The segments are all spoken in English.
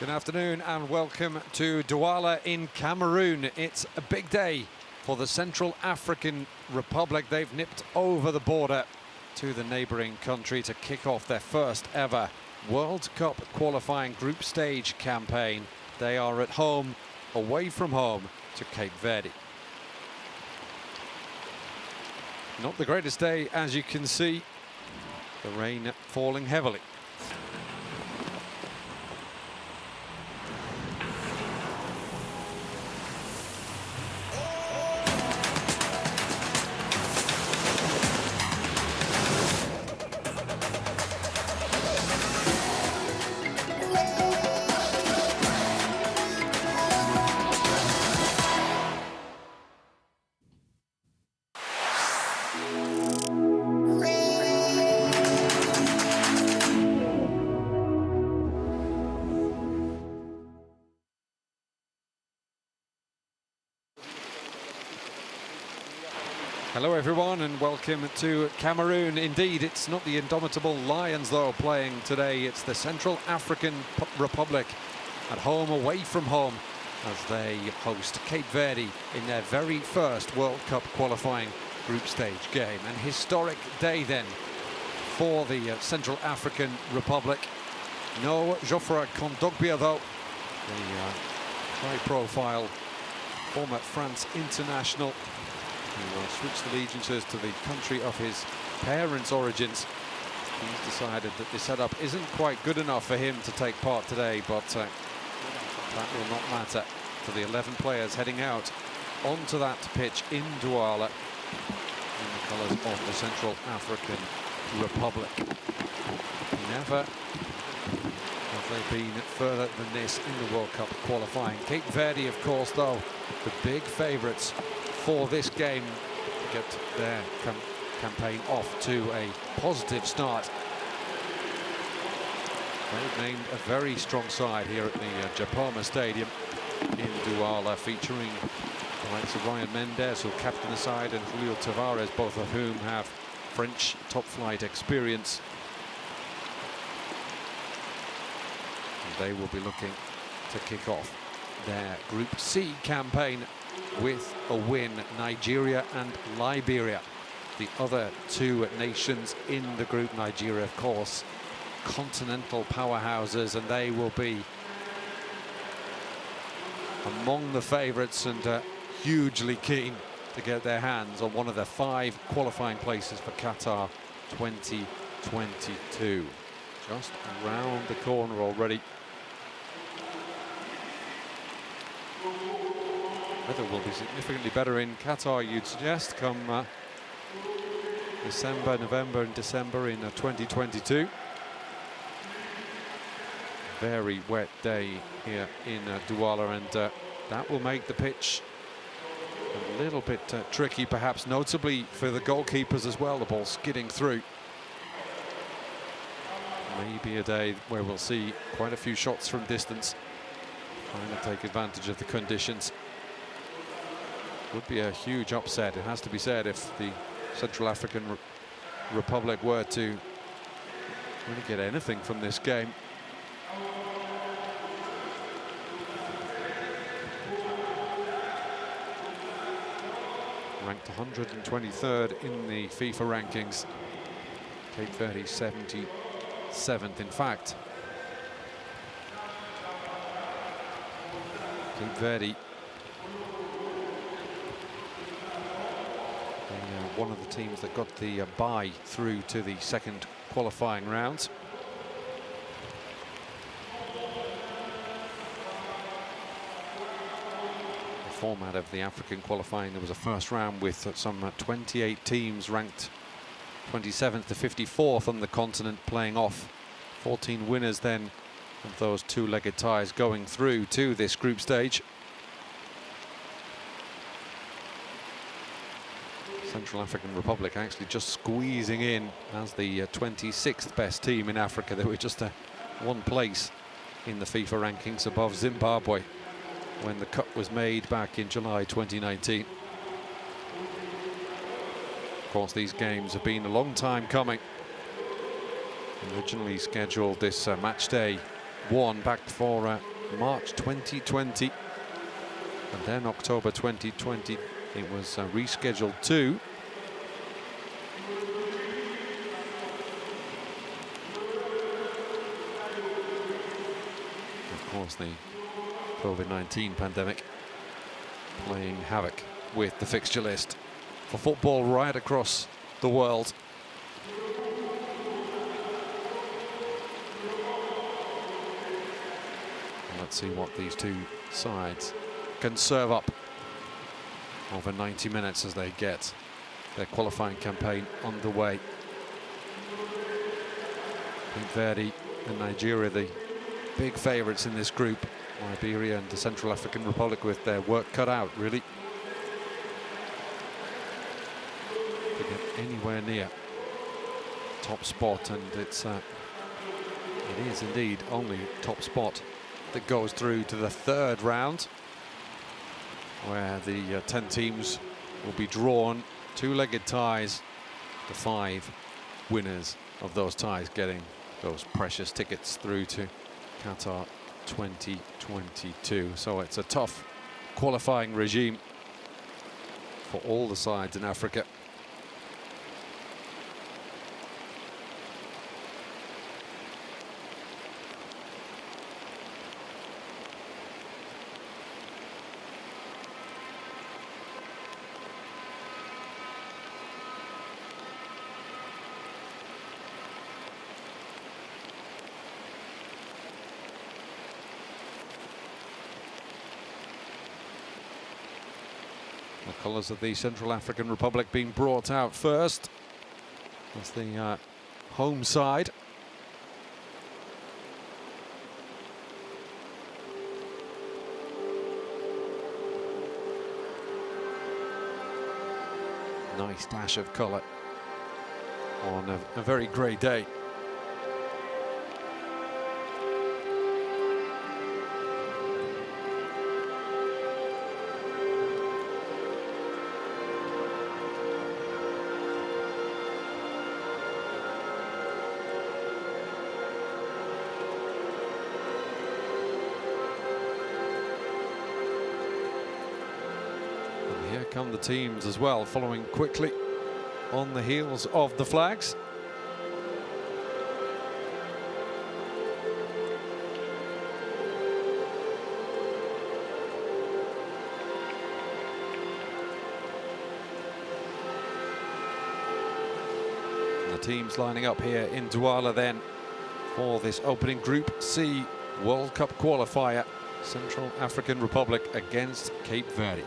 Good afternoon and welcome to Douala in Cameroon. It's a big day for the Central African Republic. They've nipped over the border to the neighbouring country to kick off their first ever World Cup qualifying group stage campaign. They are at home, away from home, to Cape Verde. Not the greatest day, as you can see, the rain falling heavily. Hello everyone and welcome to Cameroon. Indeed, it's not the indomitable Lions though playing today, it's the Central African Republic at home, away from home, as they host Cape Verde in their very first World Cup qualifying group stage game. An historic day then for the Central African Republic. No Geoffroy Kondogbia though, the high-profile former France international, who switched allegiances to the country of his parents' origins. He's decided that the setup isn't quite good enough for him to take part today, but that will not matter for the 11 players heading out onto that pitch in Douala in the colours of the Central African Republic. Never have they been further than this in the World Cup qualifying. Cape Verde, of course, though, the big favourites for this game to get their campaign off to a positive start. They've named a very strong side here at the Japama Stadium in Douala, featuring the likes of Ryan Mendes, who'll captain the side, and Julio Tavares, both of whom have French top-flight experience. And they will be looking to kick off their Group C campaign with a win. Nigeria and Liberia, the other two nations in the group. Nigeria, of course, continental powerhouses, and they will be among the favourites and hugely keen to get their hands on one of the 5 qualifying places for Qatar 2022. Just around the corner already. Weather will be significantly better in Qatar, you'd suggest, come November and December in 2022. Very wet day here in Douala, and that will make the pitch a little bit tricky, perhaps notably for the goalkeepers as well, the ball skidding through. Maybe a day where we'll see quite a few shots from distance, trying to take advantage of the conditions. Would be a huge upset, it has to be said, if the Central African Republic were to really get anything from this game. Ranked 123rd in the FIFA rankings. Cape Verde 77th, in fact. Cape Verde, one of the teams that got the bye through to the second qualifying round. The format of the African qualifying, there was a first round with some 28 teams ranked 27th to 54th on the continent playing off. 14 winners then of those two-legged ties going through to this group stage. Central African Republic actually just squeezing in as the 26th best team in Africa. They were just one place in the FIFA rankings above Zimbabwe when the cut was made back in July 2019. Of course, these games have been a long time coming. Originally scheduled this match day 1 back for March 2020, and then October 2020 it was rescheduled to. Of course, the COVID-19 pandemic playing havoc with the fixture list for football right across the world. Let's see what these two sides can serve up over 90 minutes as they get their qualifying campaign underway. Cape Verde and Nigeria, the big favourites in this group. Liberia and the Central African Republic with their work cut out, really, to get anywhere near top spot, and it is indeed only top spot that goes through to the third round, where the 10 teams will be drawn, two-legged ties, the 5 winners of those ties getting those precious tickets through to Qatar 2022. So it's a tough qualifying regime for all the sides in Africa. The colours of the Central African Republic being brought out first. That's the home side. Nice dash of colour on a very grey day. Here come the teams as well, following quickly on the heels of the flags. And the teams lining up here in Douala then for this opening Group C World Cup qualifier. Central African Republic against Cape Verde.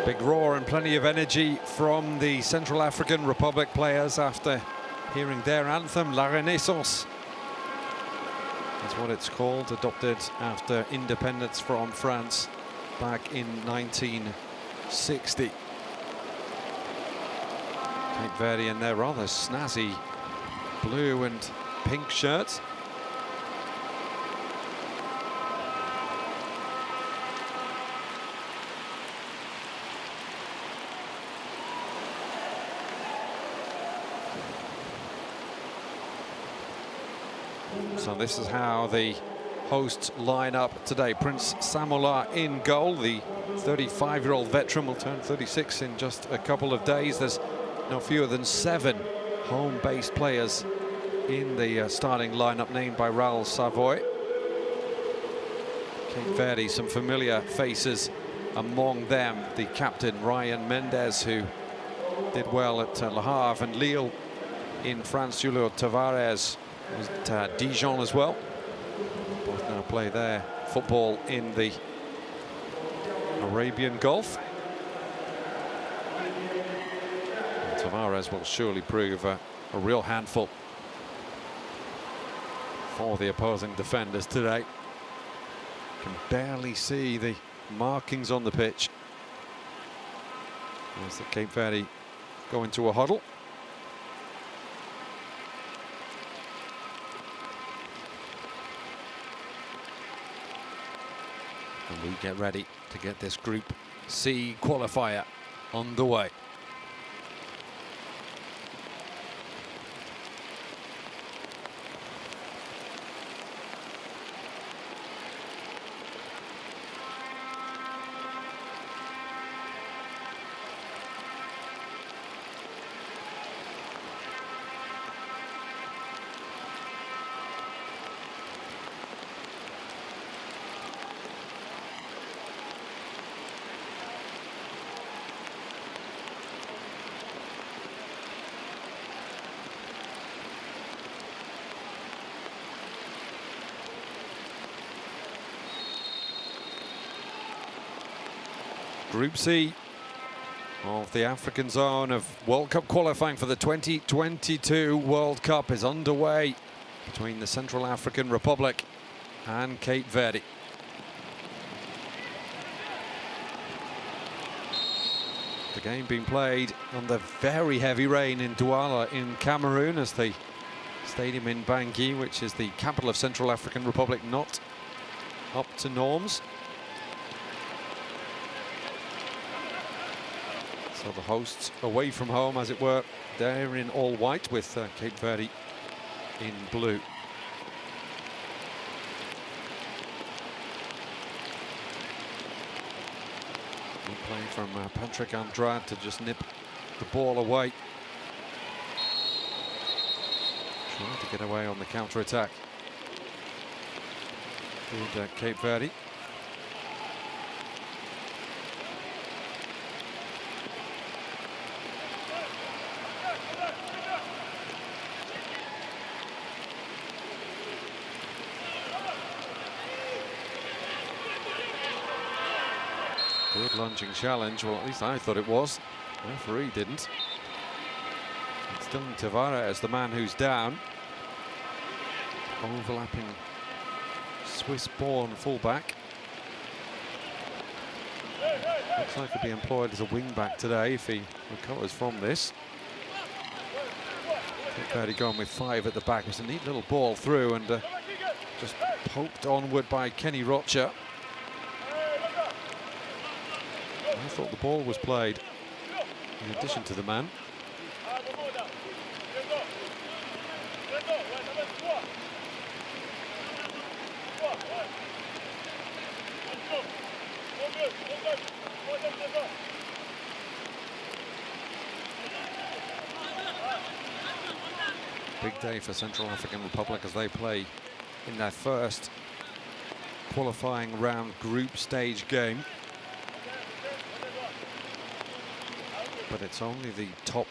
Big roar and plenty of energy from the Central African Republic players after hearing their anthem, La Renaissance. That's what it's called, adopted after independence from France back in 1960. Cape Verde in their rather snazzy blue and pink shirts. So this is how the hosts line up today. Prince Samola in goal. The 35-year-old veteran will turn 36 in just a couple of days. There's no fewer than 7 home-based players in the starting lineup named by Raoul Savoy. Cape Verde, some familiar faces among them. The captain, Ryan Mendes, who did well at Le Havre and Lille in France. Julio Tavares was at Dijon as well. Both now play their football in the Arabian Gulf. And Tavares will surely prove a real handful for the opposing defenders today. Can barely see the markings on the pitch as the Cape Verde go into a huddle. And we get ready to get this Group C qualifier on the way. Group C of the African zone of World Cup qualifying for the 2022 World Cup is underway between the Central African Republic and Cape Verde. The game being played under very heavy rain in Douala in Cameroon, as the stadium in Bangui, which is the capital of Central African Republic, not up to norms. So the hosts away from home, as it were. They're in all white with Cape Verde in blue. Good play from Patrick Andrade to just nip the ball away. Trying to get away on the counter-attack. Did Cape Verde. Good lunging challenge. Well, at least I thought it was. The referee didn't. It's Dylan Tavares, the man who's down. Overlapping Swiss-born fullback. Looks like he'll be employed as a wing-back today if he recovers from this. Cape Verde going with 5 at the back. It was a neat little ball through and just poked onward by Kenny Rocha. I thought the ball was played in addition to the man. Big day for Central African Republic as they play in their first qualifying round group stage game. But it's only the top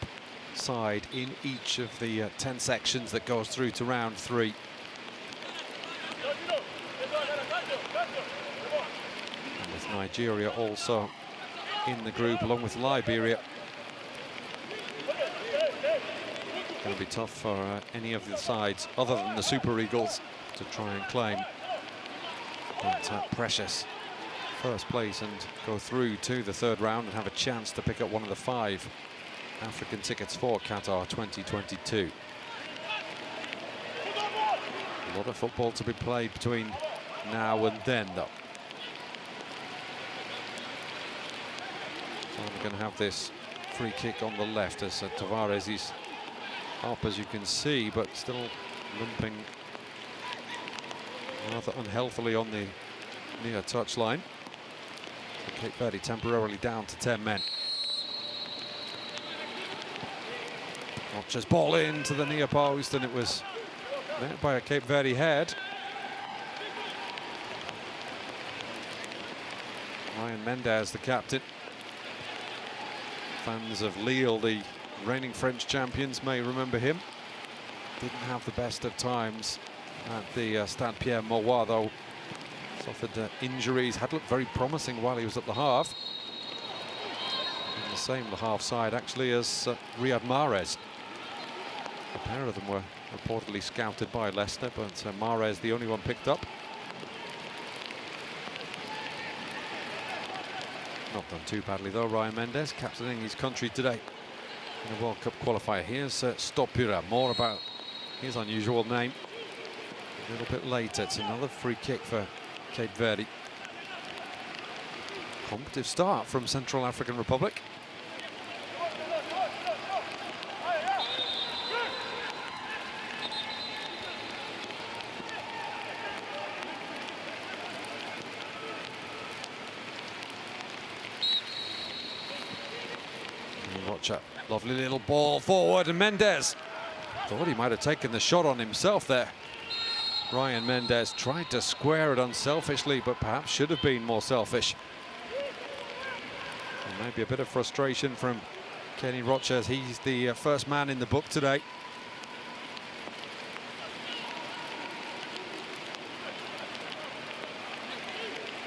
side in each of the 10 sections that goes through to round 3. And with Nigeria also in the group, along with Liberia. Going to be tough for any of the sides other than the Super Eagles to try and claim that precious first place and go through to the third round and have a chance to pick up one of the 5 African tickets for Qatar 2022. A lot of football to be played between now and then, though. So we're going to have this free kick on the left as Tavares is up, as you can see, but still limping rather unhealthily on the near touchline. So Cape Verde temporarily down to 10 men. Rocha's ball into the near post, and it was met by a Cape Verde head. Ryan Mendes, the captain. Fans of Lille, the reigning French champions, may remember him. Didn't have the best of times at the Stade Pierre Mauroy, though. Suffered injuries, had looked very promising while he was at the half. And the same the half side, actually, as Riyad Mahrez. A pair of them were reportedly scouted by Leicester, but Mahrez the only one picked up. Not done too badly, though, Ryan Mendes, captaining his country today in a World Cup qualifier. Here's Stopura, more about his unusual name a little bit later. It's another free kick for Cape Verde. Competitive start from Central African Republic. Rocha, lovely little ball forward, and Mendes thought he might have taken the shot on himself there. Ryan Mendes tried to square it unselfishly, but perhaps should have been more selfish. And maybe a bit of frustration from Kenny Rocha, as he's the first man in the book today.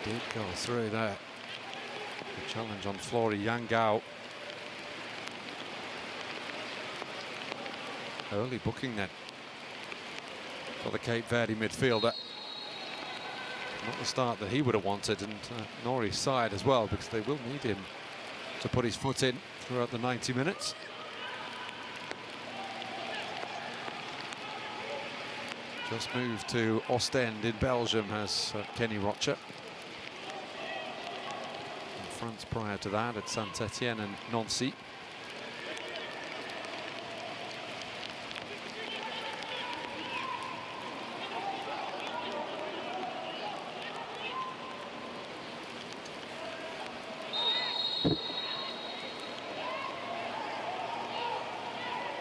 Did go through there. The challenge on Flory Yangao. Early booking then for the Cape Verde midfielder. Not the start that he would have wanted, and nor his side as well, because they will need him to put his foot in throughout the 90 minutes. Just moved to Ostend in Belgium has Kenny Rocha. In France prior to that at Saint-Etienne and Nancy.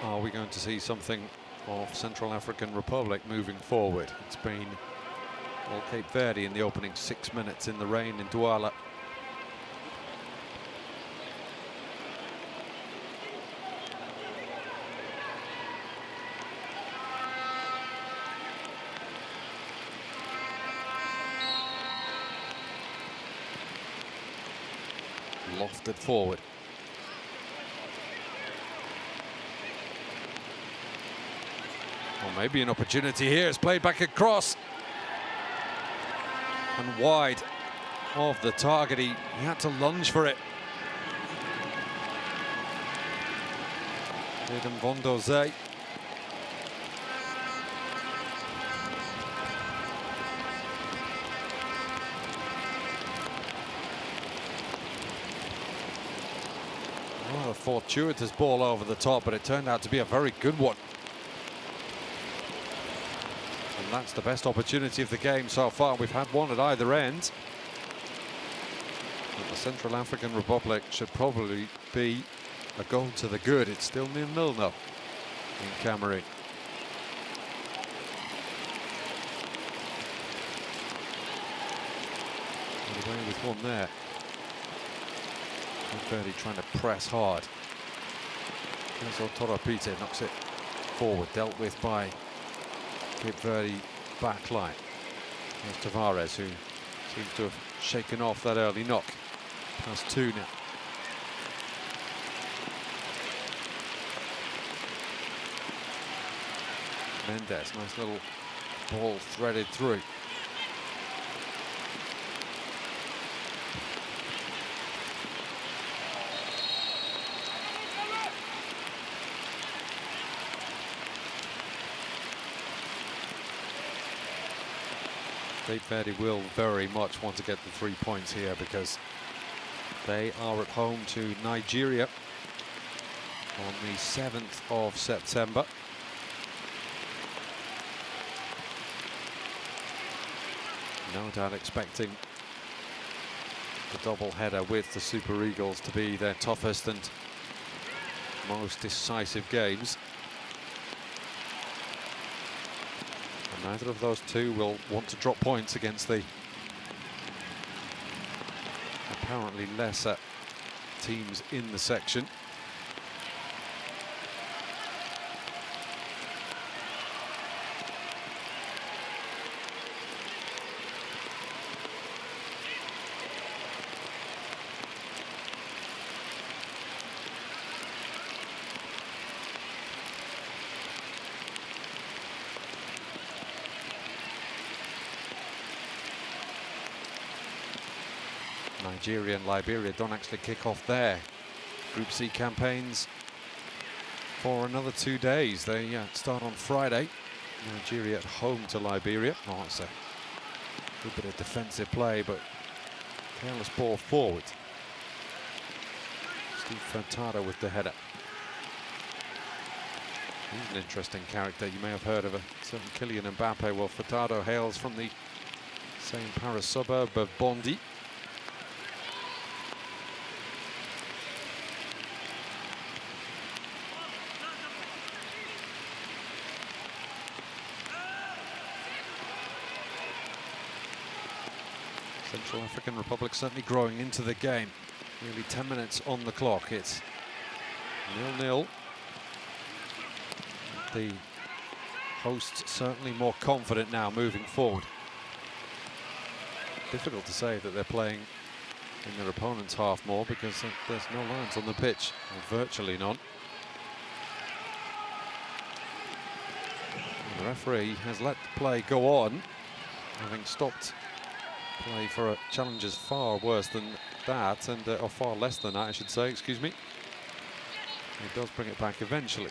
Are we going to see something of Central African Republic moving forward? It's been all Cape Verde in the opening 6 minutes in the rain in Douala. Lofted forward. Well, maybe an opportunity here. It's played back across and wide of the target. He had to lunge for it. Adam Vondoze. Well, a fortuitous ball over the top, but it turned out to be a very good one. And that's the best opportunity of the game so far. We've had one at either end. But the Central African Republic should probably be a goal to the good. It's still 0-0 now in Cameroon. And away with one there. Verde trying to press hard. Kenzo Torapite knocks it forward, dealt with by Cape Verde back line. There's Tavares, who seems to have shaken off that early knock. Past 2 now. Mendes, nice little ball threaded through. Cape Verde will very much want to get the 3 points here because they are at home to Nigeria on the 7th of September. No doubt expecting the double header with the Super Eagles to be their toughest and most decisive games. And neither of those two will want to drop points against the apparently lesser teams in the section. Nigeria and Liberia don't actually kick off their Group C campaigns for another 2 days. They start on Friday. Nigeria at home to Liberia. Oh, it's a good bit of defensive play, but careless ball forward. Steve Furtado with the header. He's an interesting character. You may have heard of a certain Kylian Mbappe. Well, Furtado hails from the same Paris suburb of Bondy. Central African Republic certainly growing into the game. Nearly 10 minutes on the clock. It's 0-0. The hosts certainly more confident now moving forward. Difficult to say that they're playing in their opponent's half more because there's no lines on the pitch, or virtually none. And the referee has let the play go on, having stopped play for challenges far worse than that, and or far less than that, I should say, excuse me. He does bring it back eventually.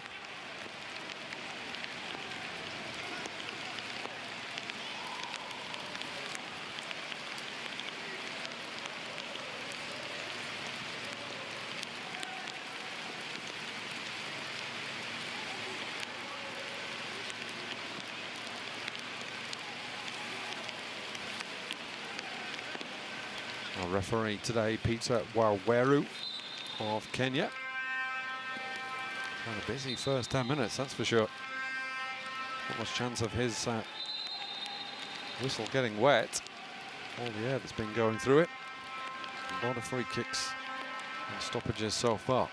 Our referee today, Peter Waweru of Kenya. Had a busy first 10 minutes, that's for sure. Not much chance of his whistle getting wet. All the air that's been going through it. A lot of free kicks and stoppages so far.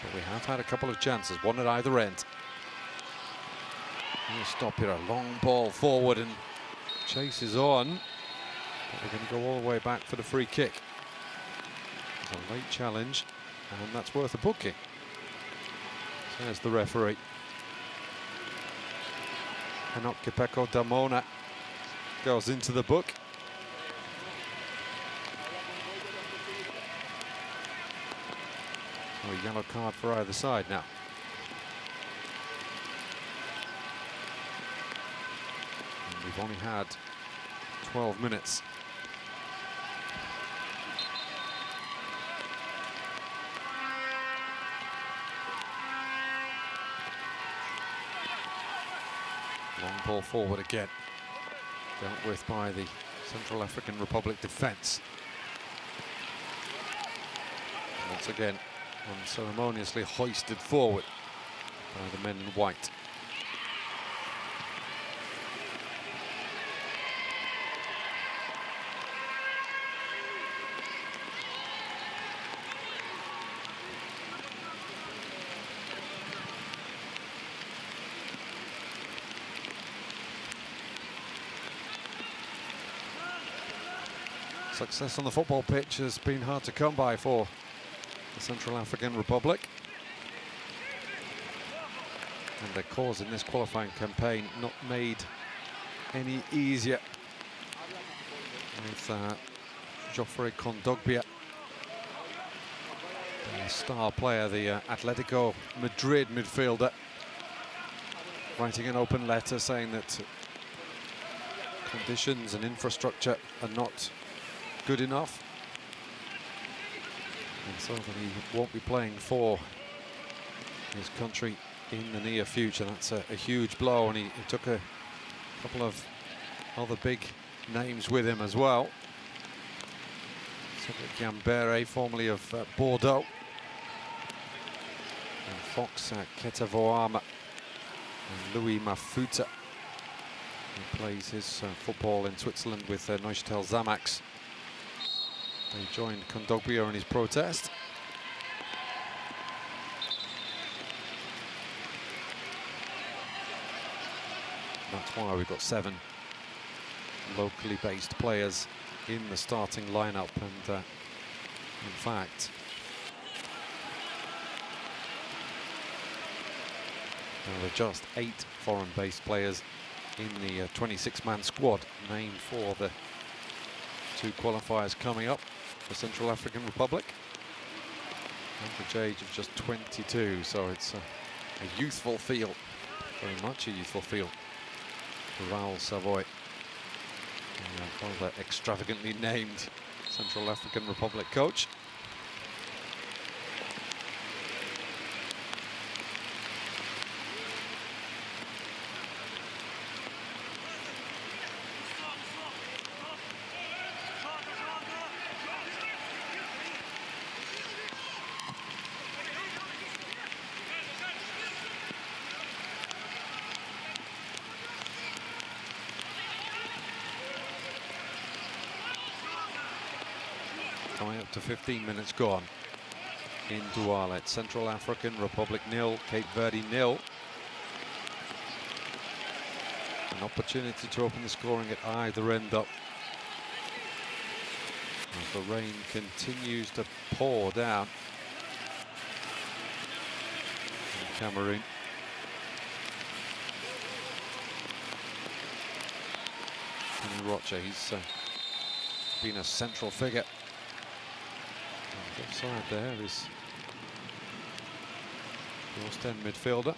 But we have had a couple of chances, one at either end. Here's stop here, a long ball forward and chases on. But we're going to go all the way back for the free kick. It's a late challenge, and that's worth a booking, says the referee. Henok Kipeko Damona goes into the book. So a yellow card for either side now. And we've only had 12 minutes. Long ball forward again, dealt with by the Central African Republic defence. Once again, unceremoniously hoisted forward by the men in white. Success on the football pitch has been hard to come by for the Central African Republic. And their cause in this qualifying campaign not made any easier. With Geoffrey Kondogbia, the star player, the Atletico Madrid midfielder, writing an open letter saying that conditions and infrastructure are not good enough, and so that he won't be playing for his country in the near future. That's a huge blow, and he took a couple of other big names with him as well. Cedric Yambere, formerly of Bordeaux, and Fox Ketavoama, and Louis Mafuta, who plays his football in Switzerland with Neuchâtel Xamax. They joined Kondogbia in his protest. That's why we've got 7 locally based players in the starting lineup, and in fact there are just 8 foreign based players in the 26-man squad named for the 2 qualifiers coming up for Central African Republic. Average age of just 22, so it's a youthful field, very much a youthful field. Raoul Savoy, the extravagantly named Central African Republic coach. Coming up to 15 minutes gone in Douala. It's Central African Republic 0, Cape Verde 0. An opportunity to open the scoring at either end up, as the rain continues to pour down in Cameroon. Kenny Rocha, he's been a central figure. Offside there is the Ostend midfielder.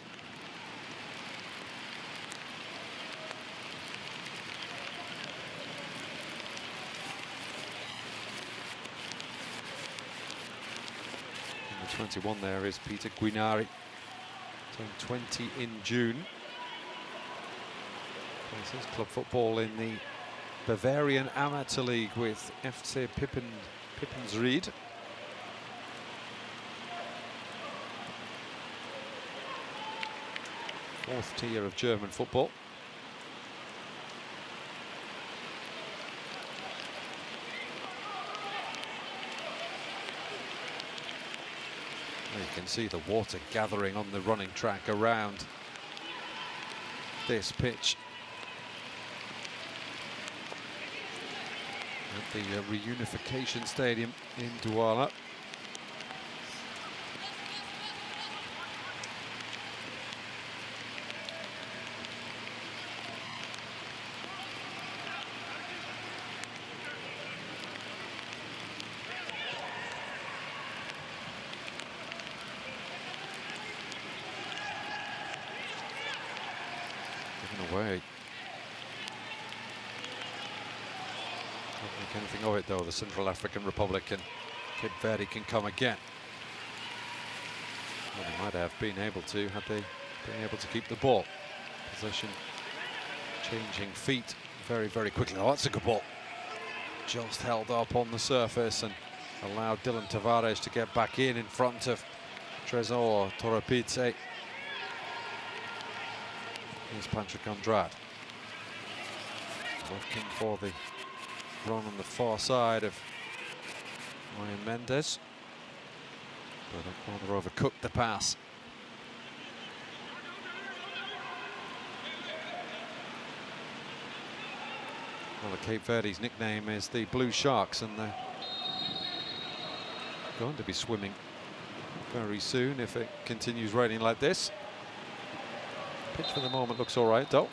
And the 21 there is Peter Guinari, turned 20 in June. Plays his club football in the Bavarian Amateur League with FC Pippensried. Fourth tier of German football. You can see the water gathering on the running track around this pitch at the reunification stadium in Douala. Away. Don't make anything of it though. The Central African Republic and Cape Verde can come again. Well, they might have been able to had they been able to keep the ball. Possession changing feet very, very quickly. Oh, that's a good ball. Just held up on the surface and allowed Dylan Tavares to get back in front of Tresor Torapice. Here's Patrick Andrade, looking for the run on the far side of Ryan Mendes, but rather overcooked the pass. Well, the Cape Verde's nickname is the Blue Sharks, and they're going to be swimming very soon if it continues raining like this. Pitch for the moment looks all right, though.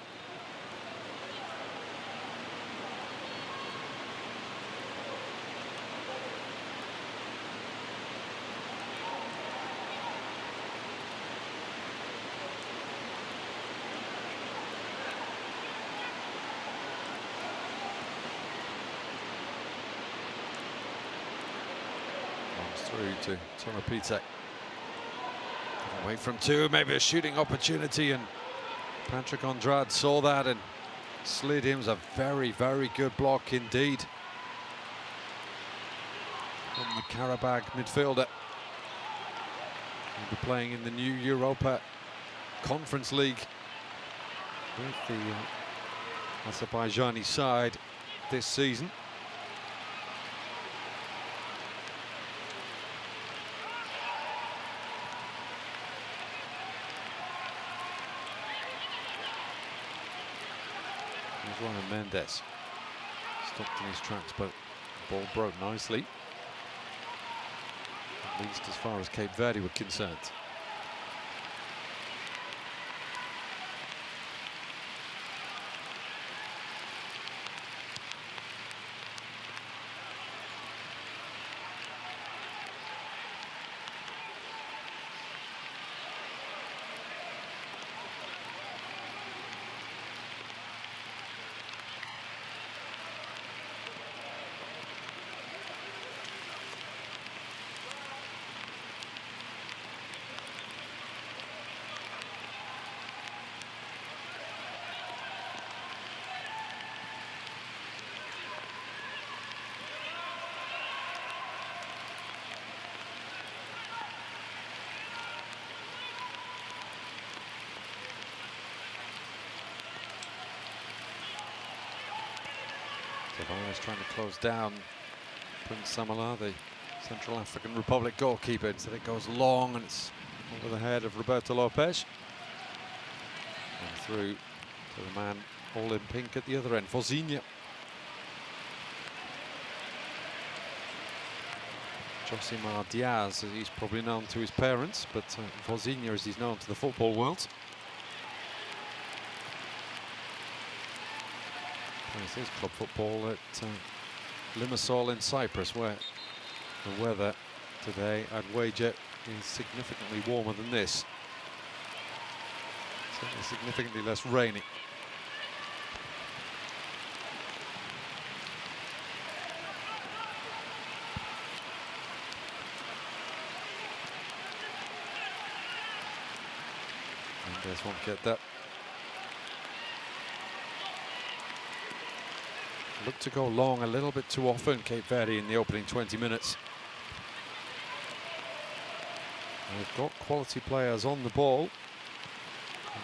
Through to Tonopite. Away from two, maybe a shooting opportunity, and Patrick Andrade saw that and slid him. It was a very, very good block indeed from the Karabag midfielder. He'll be playing in the new Europa Conference League with the Azerbaijani side this season. Ryan Mendes stopped in his tracks, but the ball broke nicely, at least as far as Cape Verde were concerned. Tavares trying to close down Prince Samala, the Central African Republic goalkeeper. Instead it goes long and it's over the head of Roberto Lopes. And through to the man all in pink at the other end, Vozinha. Josimar Diaz, as he's probably known to his parents, but Vozinha as he's known to the football world. This is club football at Limassol in Cyprus, where the weather today, I'd wager, is significantly warmer than this. Certainly significantly less rainy. Mendes won't get that. Looked to go long a little bit too often, Cape Verde, in the opening 20 minutes. And they've got quality players on the ball, and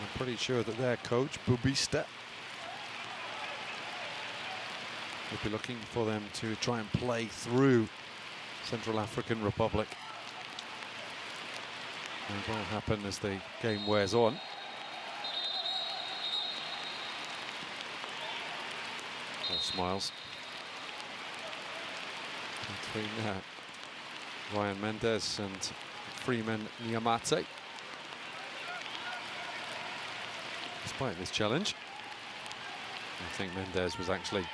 I'm pretty sure that their coach, Bubista, will be looking for them to try and play through Central African Republic. And it will happen as the game wears on. Smiles between Ryan Mendes and Freeman Niamate. Despite this challenge, I think Mendes was actually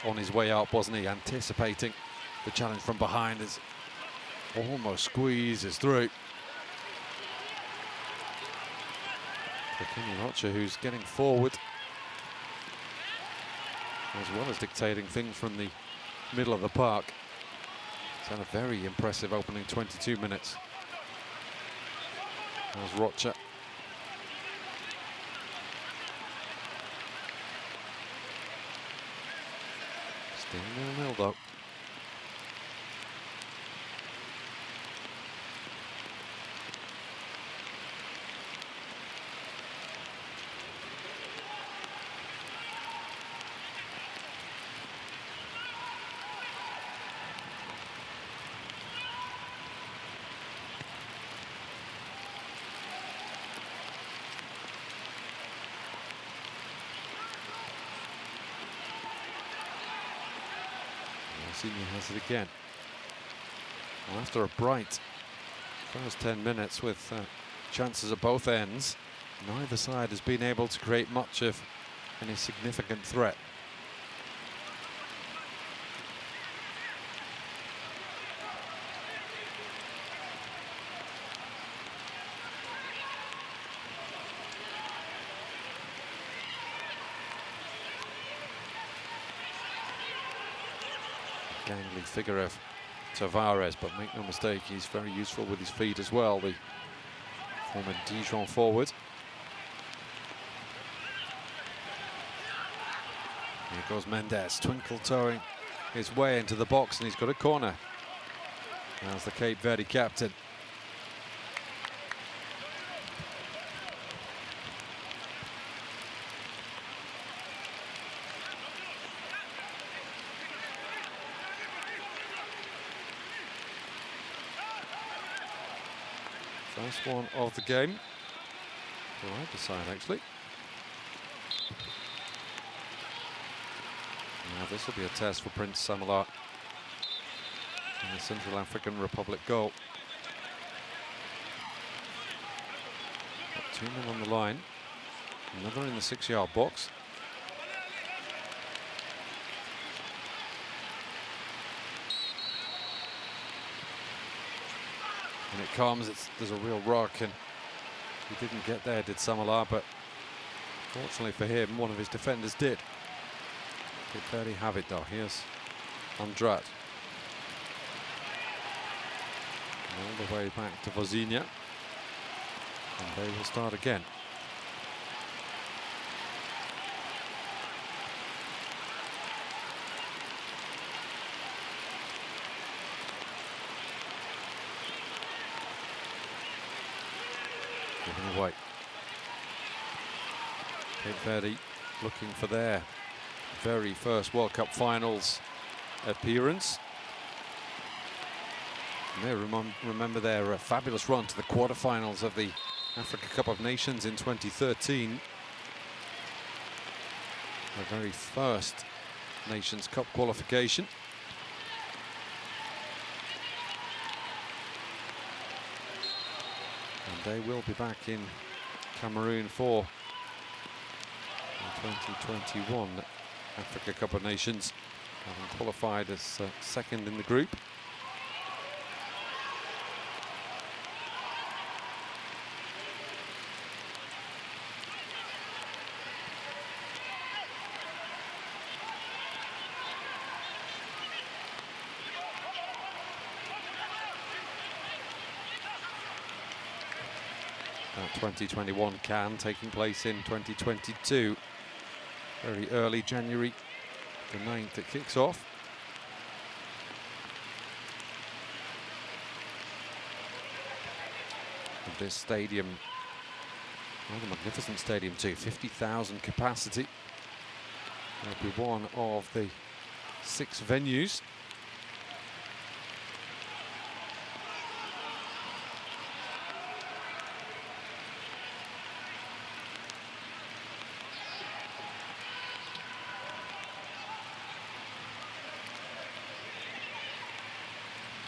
on his way out, wasn't he? Anticipating the challenge from behind, as almost squeezes through. For Kenny Rocha, who's getting forward as well as dictating things from the middle of the park. It's had a very impressive opening 22 minutes. There's Rocha. Still 0-0 though. Senior has it again. Well, after a bright first 10 minutes with chances at both ends, Neither side has been able to create much of any significant threat. Gangly figure of Tavares, but make no mistake, he's very useful with his feet as well, the former Dijon forward. Here goes Mendes, twinkle toeing his way into the box, and he's got a corner. As the Cape Verde captain. First one of the game. For either side, actually. Now this will be a test for Prince Samalar in the Central African Republic goal. Got 2 men on the line. Another in the 6-yard box. And it comes, there's a real rock, and he didn't get there, did Samalar, but fortunately for him, one of his defenders did. Cape Verde have it though. Here's Andrade. All the way back to Vozinha. And they will start again. Giving away. Cape Verde looking for their very first World Cup finals appearance. You may remember their fabulous run to the quarterfinals of the Africa Cup of Nations in 2013. Their very first Nations Cup qualification. And they will be back in Cameroon for the 2021 Africa Cup of Nations, having qualified as second in the group. That 2021 CAN taking place in 2022. Very early, January the 9th, it kicks off. And this stadium, rather magnificent stadium too, 50,000 capacity. It'll be one of the 6 venues.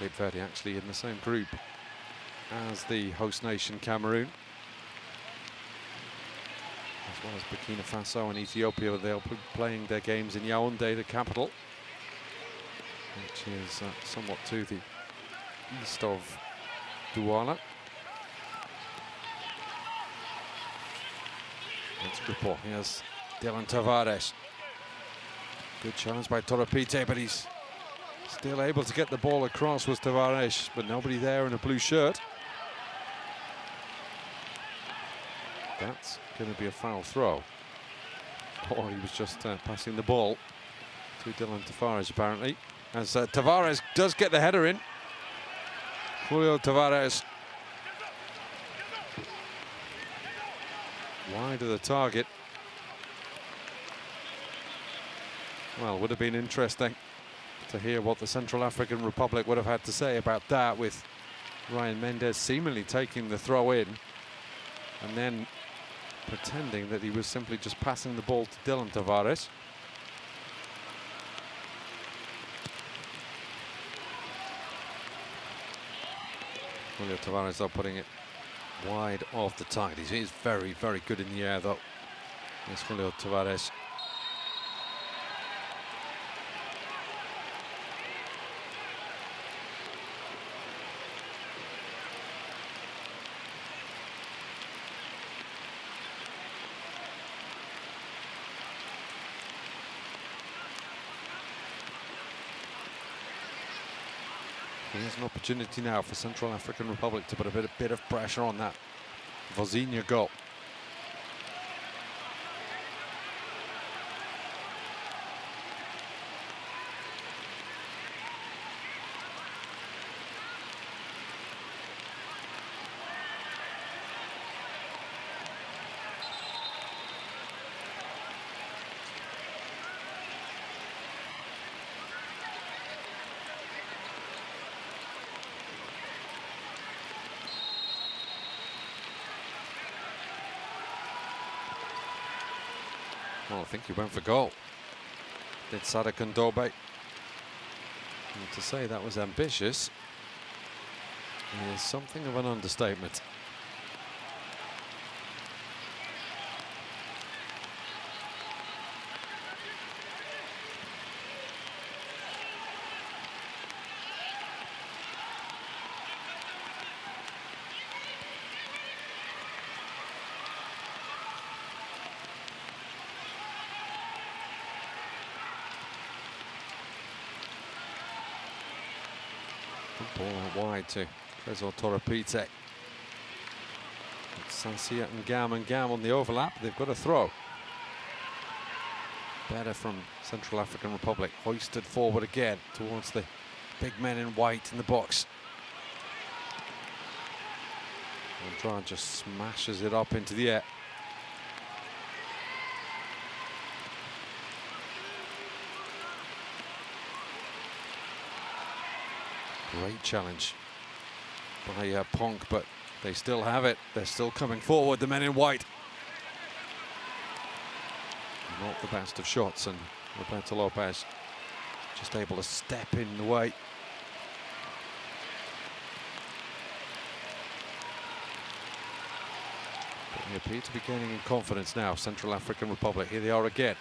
Cape Verde actually in the same group as the host nation Cameroon, as well as Burkina Faso and Ethiopia. They'll be playing their games in Yaoundé, the capital, which is somewhat to the east of Douala. Let's report. Here's Dylan Tavares. Good challenge by Torapite, but he's still able to get the ball across, was Tavares, but nobody there in a blue shirt. That's going to be a foul throw. Or he was just passing the ball to Dylan Tavares, apparently. As Tavares does get the header in. Julio Tavares. Wide of the target. Well, would have been interesting to hear what the Central African Republic would have had to say about that, with Ryan Mendes seemingly taking the throw in and then pretending that he was simply just passing the ball to Dylan Tavares. Julio Tavares though putting it wide of the target. He is very, very good in the air, though. It's Julio Tavares. Here's an opportunity now for Central African Republic to put a bit of pressure on that Vozinha goal. Well, I think he went for goal. Did Sadek Ndobe. And to say that was ambitious is something of an understatement. Ball out wide to Tresor Torapite. Sansia and Gam on the overlap. They've got a throw. Better from Central African Republic. Hoisted forward again towards the big men in white in the box. And just smashes it up into the air. Great challenge by Ponk, but they still have it. They're still coming forward, the men in white. Not the best of shots, and Roberto Lopez just able to step in the way. But they appear to be gaining in confidence now, Central African Republic. Here they are again.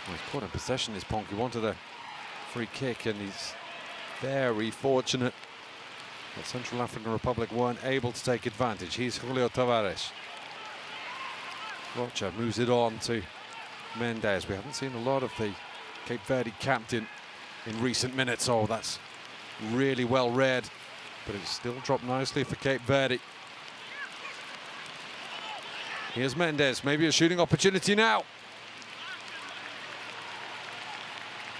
Well, he's caught in possession, this Ponk. He wanted a free kick, and he's very fortunate that Central African Republic weren't able to take advantage. Here's Julio Tavares. Rocha moves it on to Mendes. We haven't seen a lot of the Cape Verde captain in recent minutes. Oh, that's really well read, but it's still dropped nicely for Cape Verde. Here's Mendes, maybe a shooting opportunity now.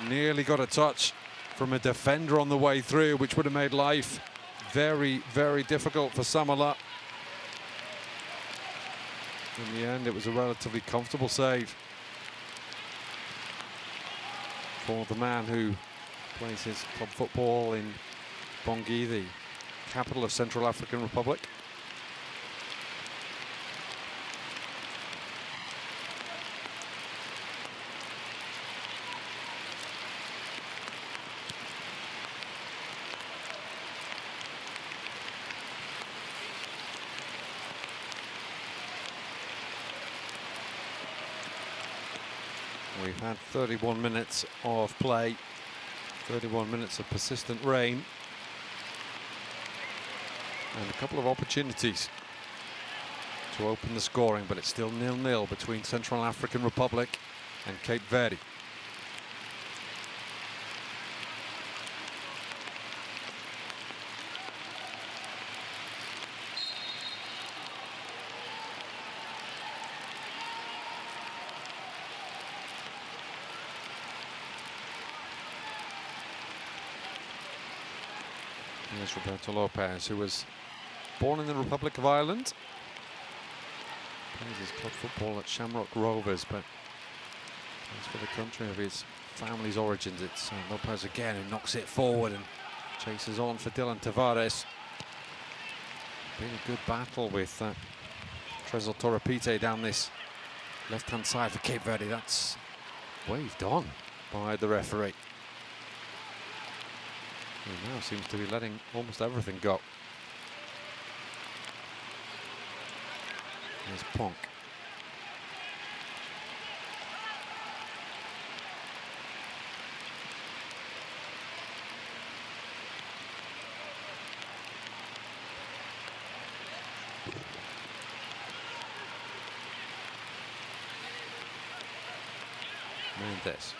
Nearly got a touch from a defender on the way through, which would have made life very, very difficult for Samala. In the end, it was a relatively comfortable save for the man who plays his club football in Bangui, the capital of Central African Republic. We've had 31 minutes of play, 31 minutes of persistent rain, and a couple of opportunities to open the scoring, but it's still 0-0 between Central African Republic and Cape Verde. Here's Roberto Lopez, who was born in the Republic of Ireland. Plays his club football at Shamrock Rovers, but plays for the country of his family's origins. It's Lopez again who knocks it forward and chases on for Dylan Tavares. Been a good battle with Tresor Torapite down this left-hand side for Cape Verde. That's waved on by the referee. He now seems to be letting almost everything go. There's Ponk. Mendes.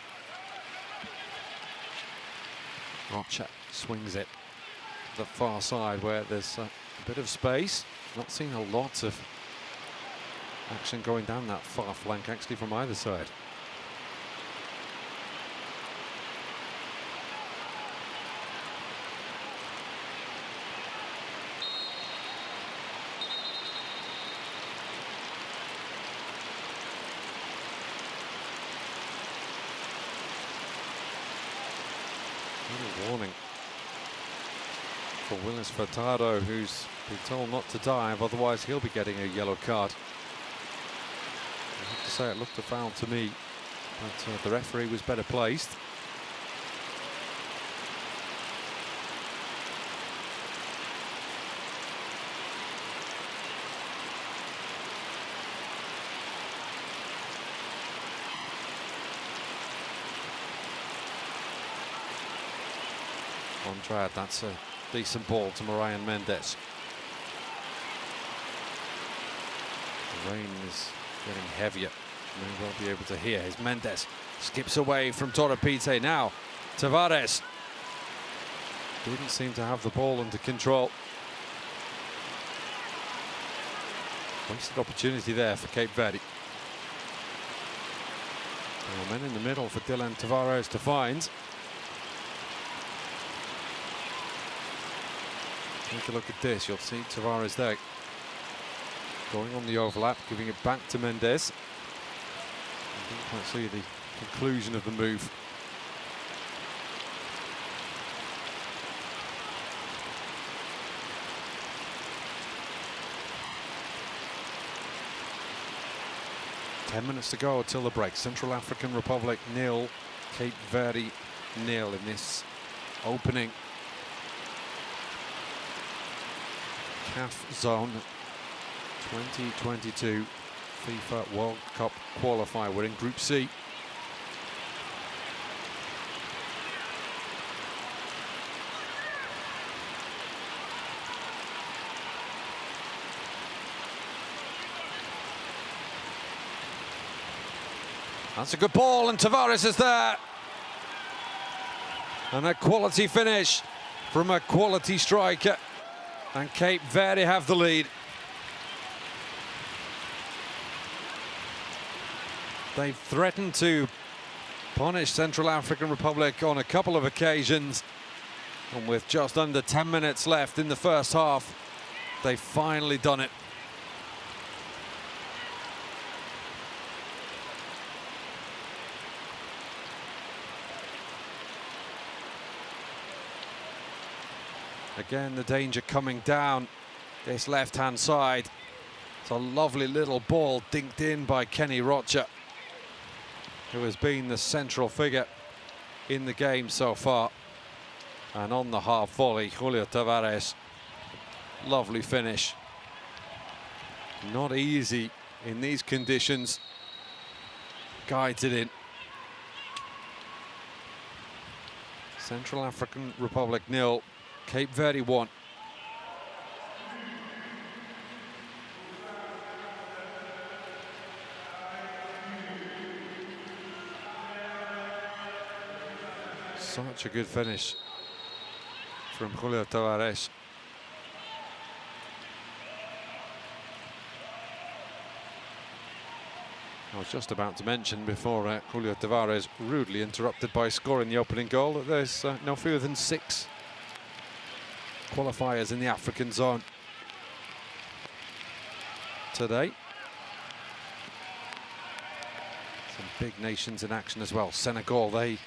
Rocha swings it to the far side where there's a bit of space. Not seeing a lot of action going down that far flank actually from either side. Little warning for Willis Furtado, who's been told not to dive, otherwise he'll be getting a yellow card. I have to say it looked a foul to me, but the referee was better placed. Andrade, that's a decent ball to Marian Mendes. The rain is getting heavier. We won't be able to hear. As Mendes skips away from Torapite. Now Tavares didn't seem to have the ball under control. Wasted opportunity there for Cape Verde. Men in the middle for Dylan Tavares to find. Take a look at this. You'll see Tavares there going on the overlap, giving it back to Mendes. I didn't quite see the conclusion of the move. Ten minutes to go till the break. Central African Republic 0, Cape Verde 0 in this opening CAF Zone 2022 FIFA World Cup Qualifier. We're in Group C. That's a good ball, and Tavares is there. And a quality finish from a quality striker. And Cape Verde have the lead. They've threatened to punish Central African Republic on a couple of occasions. And with just under 10 minutes left in the first half, they've finally done it. Again, the danger coming down this left-hand side. It's a lovely little ball dinked in by Kenny Rocha, who has been the central figure in the game so far. And on the half volley, Julio Tavares, lovely finish. Not easy in these conditions. Guides it in. Central African Republic 0. Cape Verde 1. Such a good finish from Julio Tavares. I was just about to mention before Julio Tavares rudely interrupted by scoring the opening goal that there's no fewer than 6 qualifiers in the African zone today. Some big nations in action as well. Senegal, they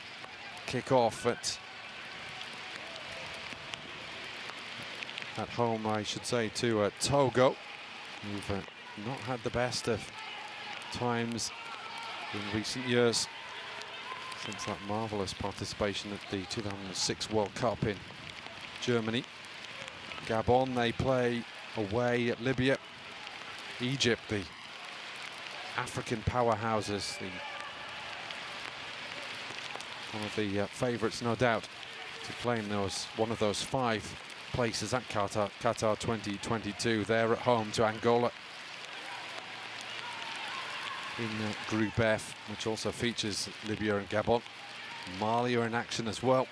kick off at home, I should say, to Togo, who've not had the best of times in recent years since that marvellous participation at the 2006 World Cup in Germany. Gabon, they play away at Libya. Egypt, the African powerhouses, one of the favourites, no doubt, to claim one of those 5 places at Qatar 2022. They're at home to Angola in Group F, which also features Libya and Gabon. Mali are in action as well.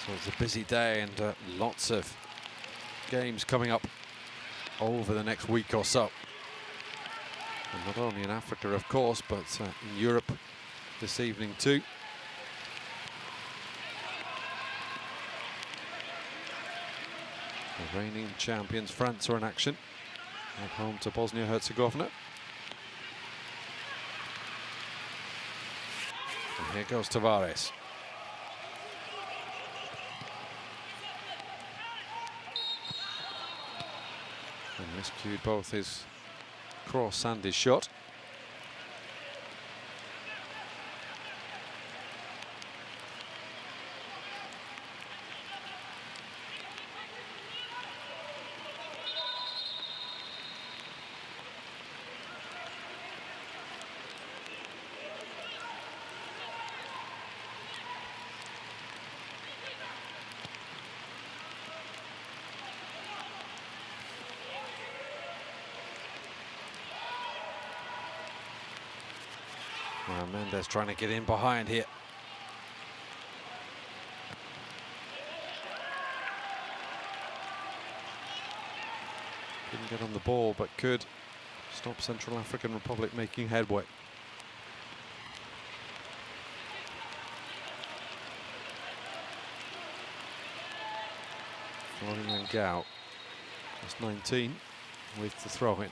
So it's a busy day and lots of games coming up over the next week or so. And not only in Africa, of course, but in Europe this evening too. The reigning champions, France, are in action at home to Bosnia Herzegovina. And here goes Tavares. And rescued both his cross and his shot. Mendes trying to get in behind here. Didn't get on the ball, but could stop Central African Republic making headway. Florian Gao, just 19, with the throw-in.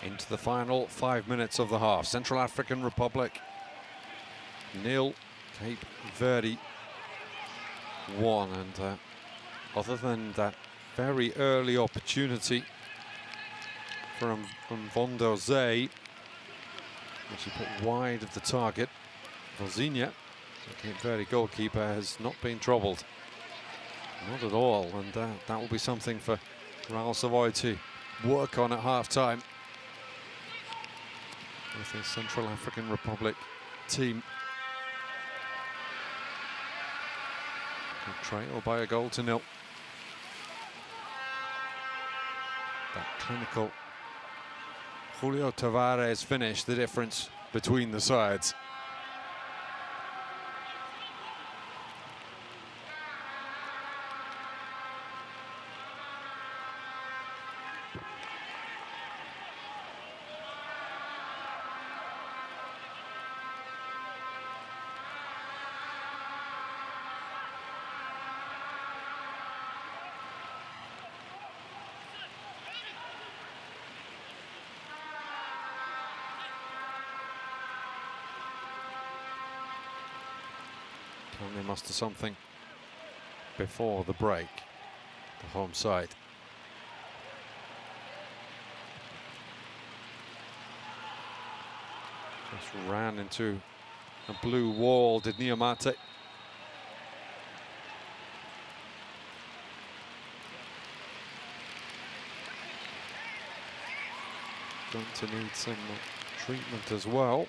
Into the final 5 minutes of the half. Central African Republic 0, Cape Verde 1. And other than that very early opportunity from Vondo Zay, which he put wide of the target, Vozinha, the Cape Verde goalkeeper, has not been troubled. Not at all. And that will be something for Raul Savoy to work on at half-time. With the Central African Republic team trailed by a goal to 0. That clinical Julio Tavares finish, the difference between the sides. And they must do something before the break, the home side. Just ran into a blue wall, did Niamate. Going to need some treatment as well.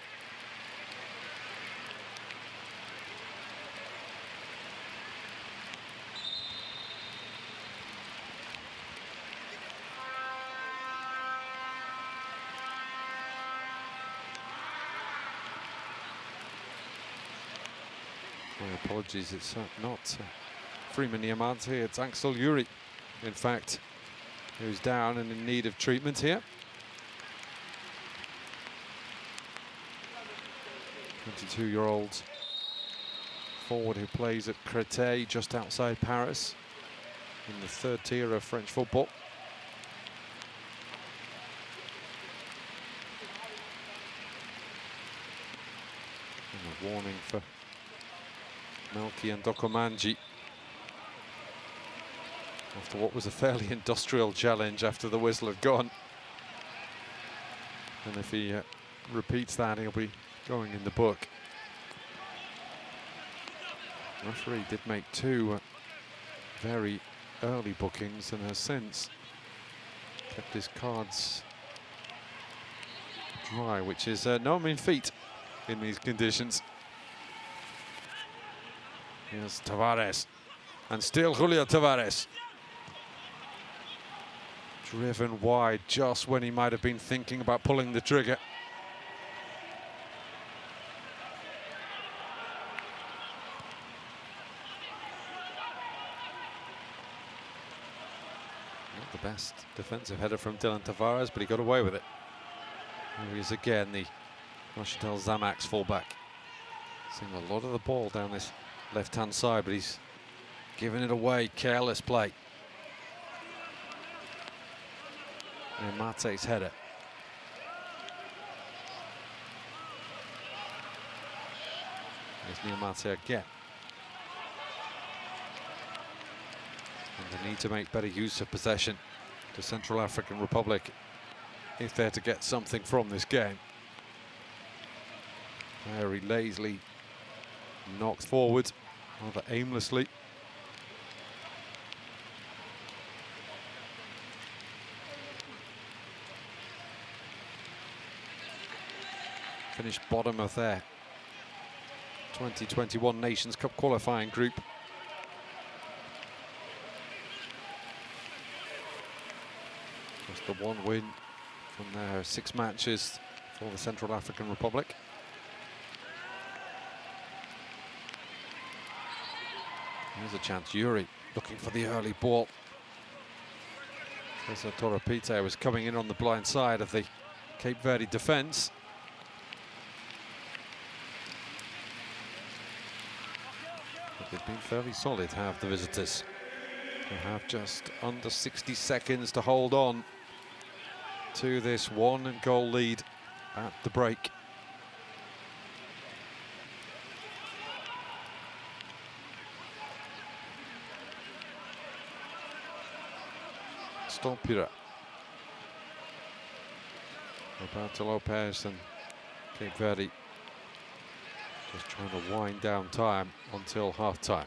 My apologies, it's not Freeman Niamante, it's Axel Yuri, in fact, who's down and in need of treatment here. 22-year-old forward who plays at Créteil, just outside Paris, in the third tier of French football. And a warning for Melki and Dokomanji after what was a fairly industrial challenge after the whistle had gone. And if he repeats that, he'll be going in the book. The referee did make two very early bookings and has since kept his cards dry, which is no mean feat in these conditions. Here's Tavares, and still Julio Tavares. Driven wide just when he might have been thinking about pulling the trigger. Not the best defensive header from Dylan Tavares, but he got away with it. Here he is again, the Rochdale Zamax fullback. Seeing a lot of the ball down this left-hand side, but he's giving it away. Careless play. And Mate's header. There's Neil Mate again. And they need to make better use of possession to Central African Republic if they're to get something from this game. Very lazily knocked forward, rather aimlessly. Finished bottom of their 2021 Nations Cup qualifying group. Just the one win from their 6 matches for the Central African Republic. Here's a chance. Yuri looking for the early ball. Cesar Torrepite was coming in on the blind side of the Cape Verde defence. They've been fairly solid, have the visitors. They have just under 60 seconds to hold on to this 1-goal lead at the break. Stolpira. Roberto Lopez and Cape Verde just trying to wind down time until half-time.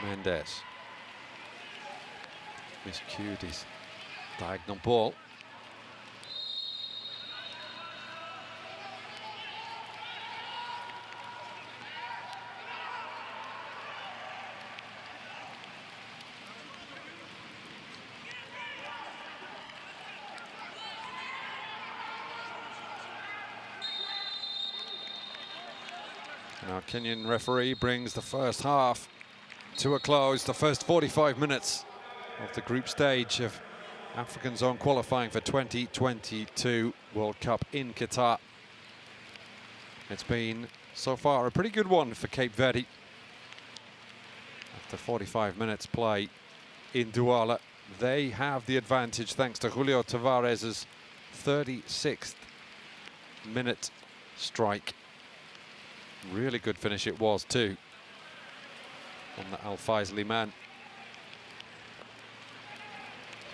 Mendes miscued his diagonal ball. Our Kenyan referee brings the first half to a close, the first 45 minutes of the group stage of African Zone qualifying for 2022 World Cup in Qatar. It's been, so far, a pretty good one for Cape Verde. After 45 minutes play in Douala, they have the advantage thanks to Julio Tavares' 36th minute strike. Really good finish it was too on the Al Faisali man.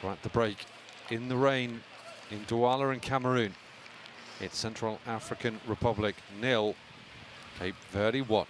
So at the break, in the rain in Douala and Cameroon, it's Central African Republic 0, Cape Verde 1.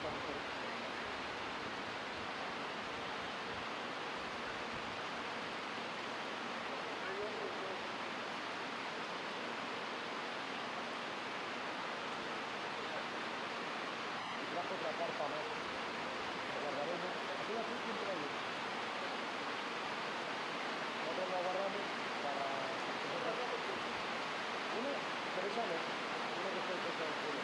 Otra carpa más. Lo guardaremos. Así así siempre hay uno. Nosotros lo guardamos para... Uno, pero esa no. Uno que esté cerca del suelo.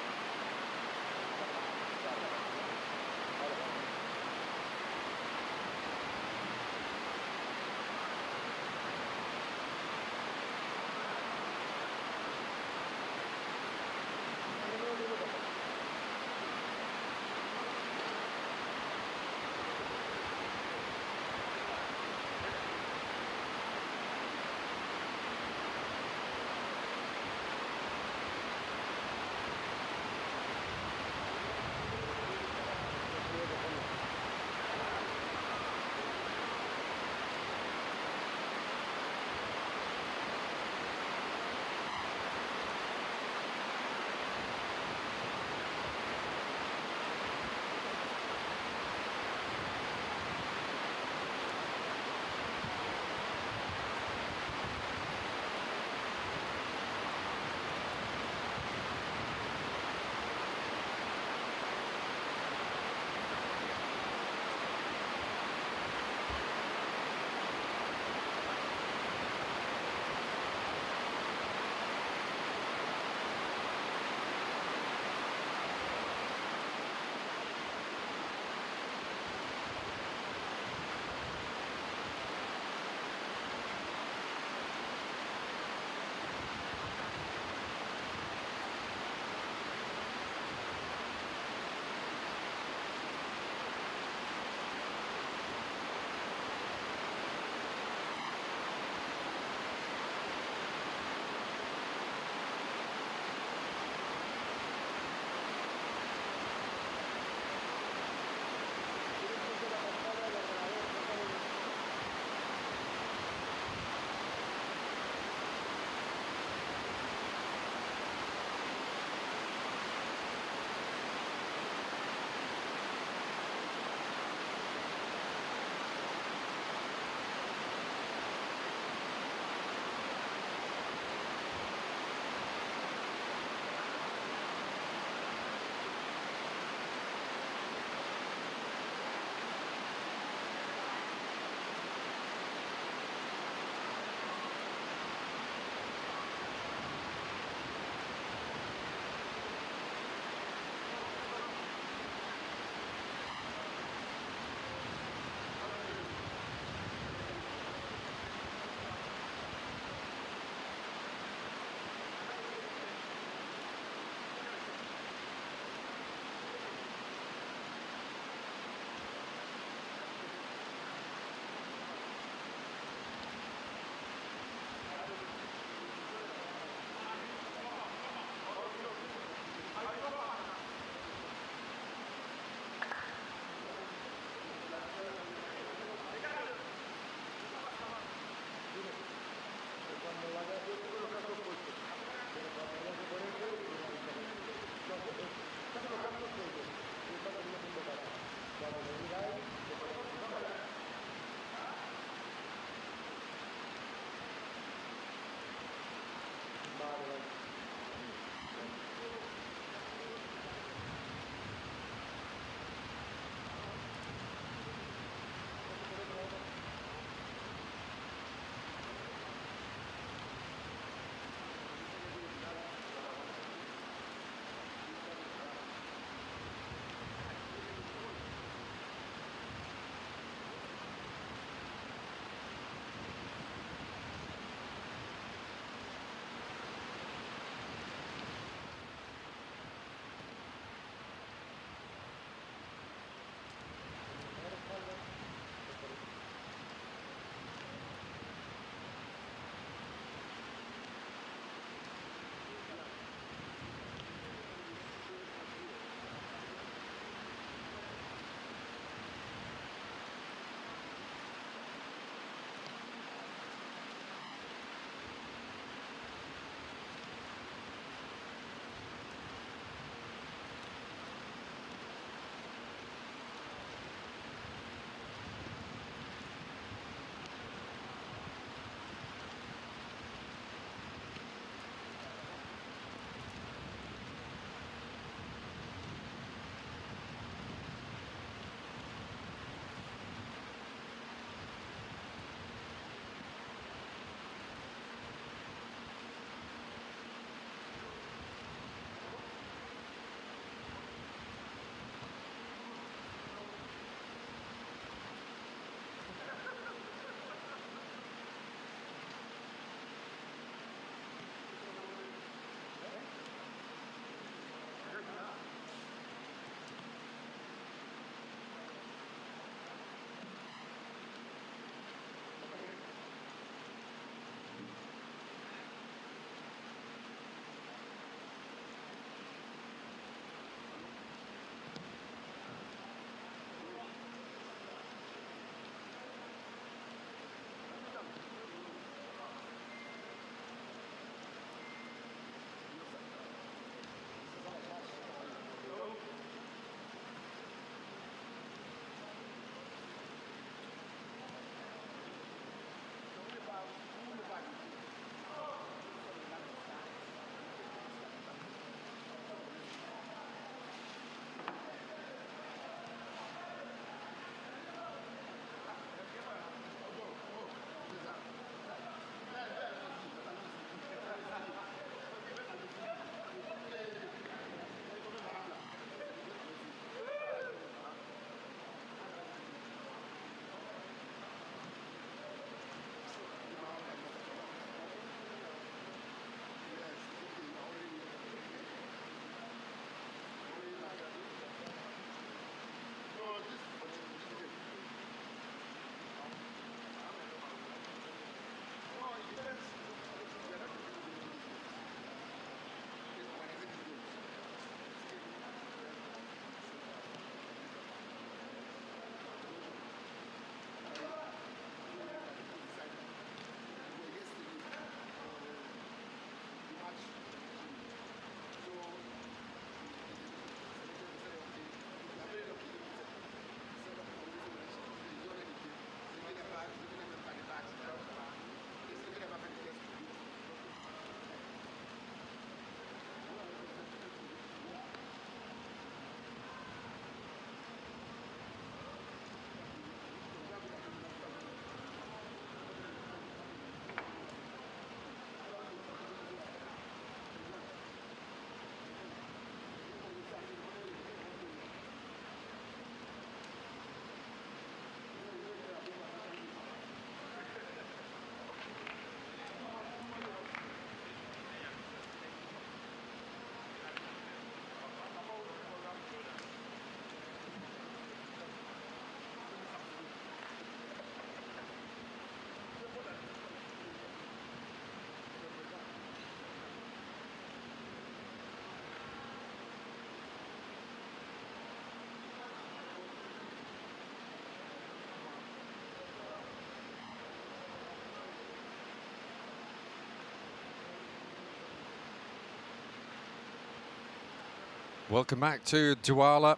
Welcome back to Douala.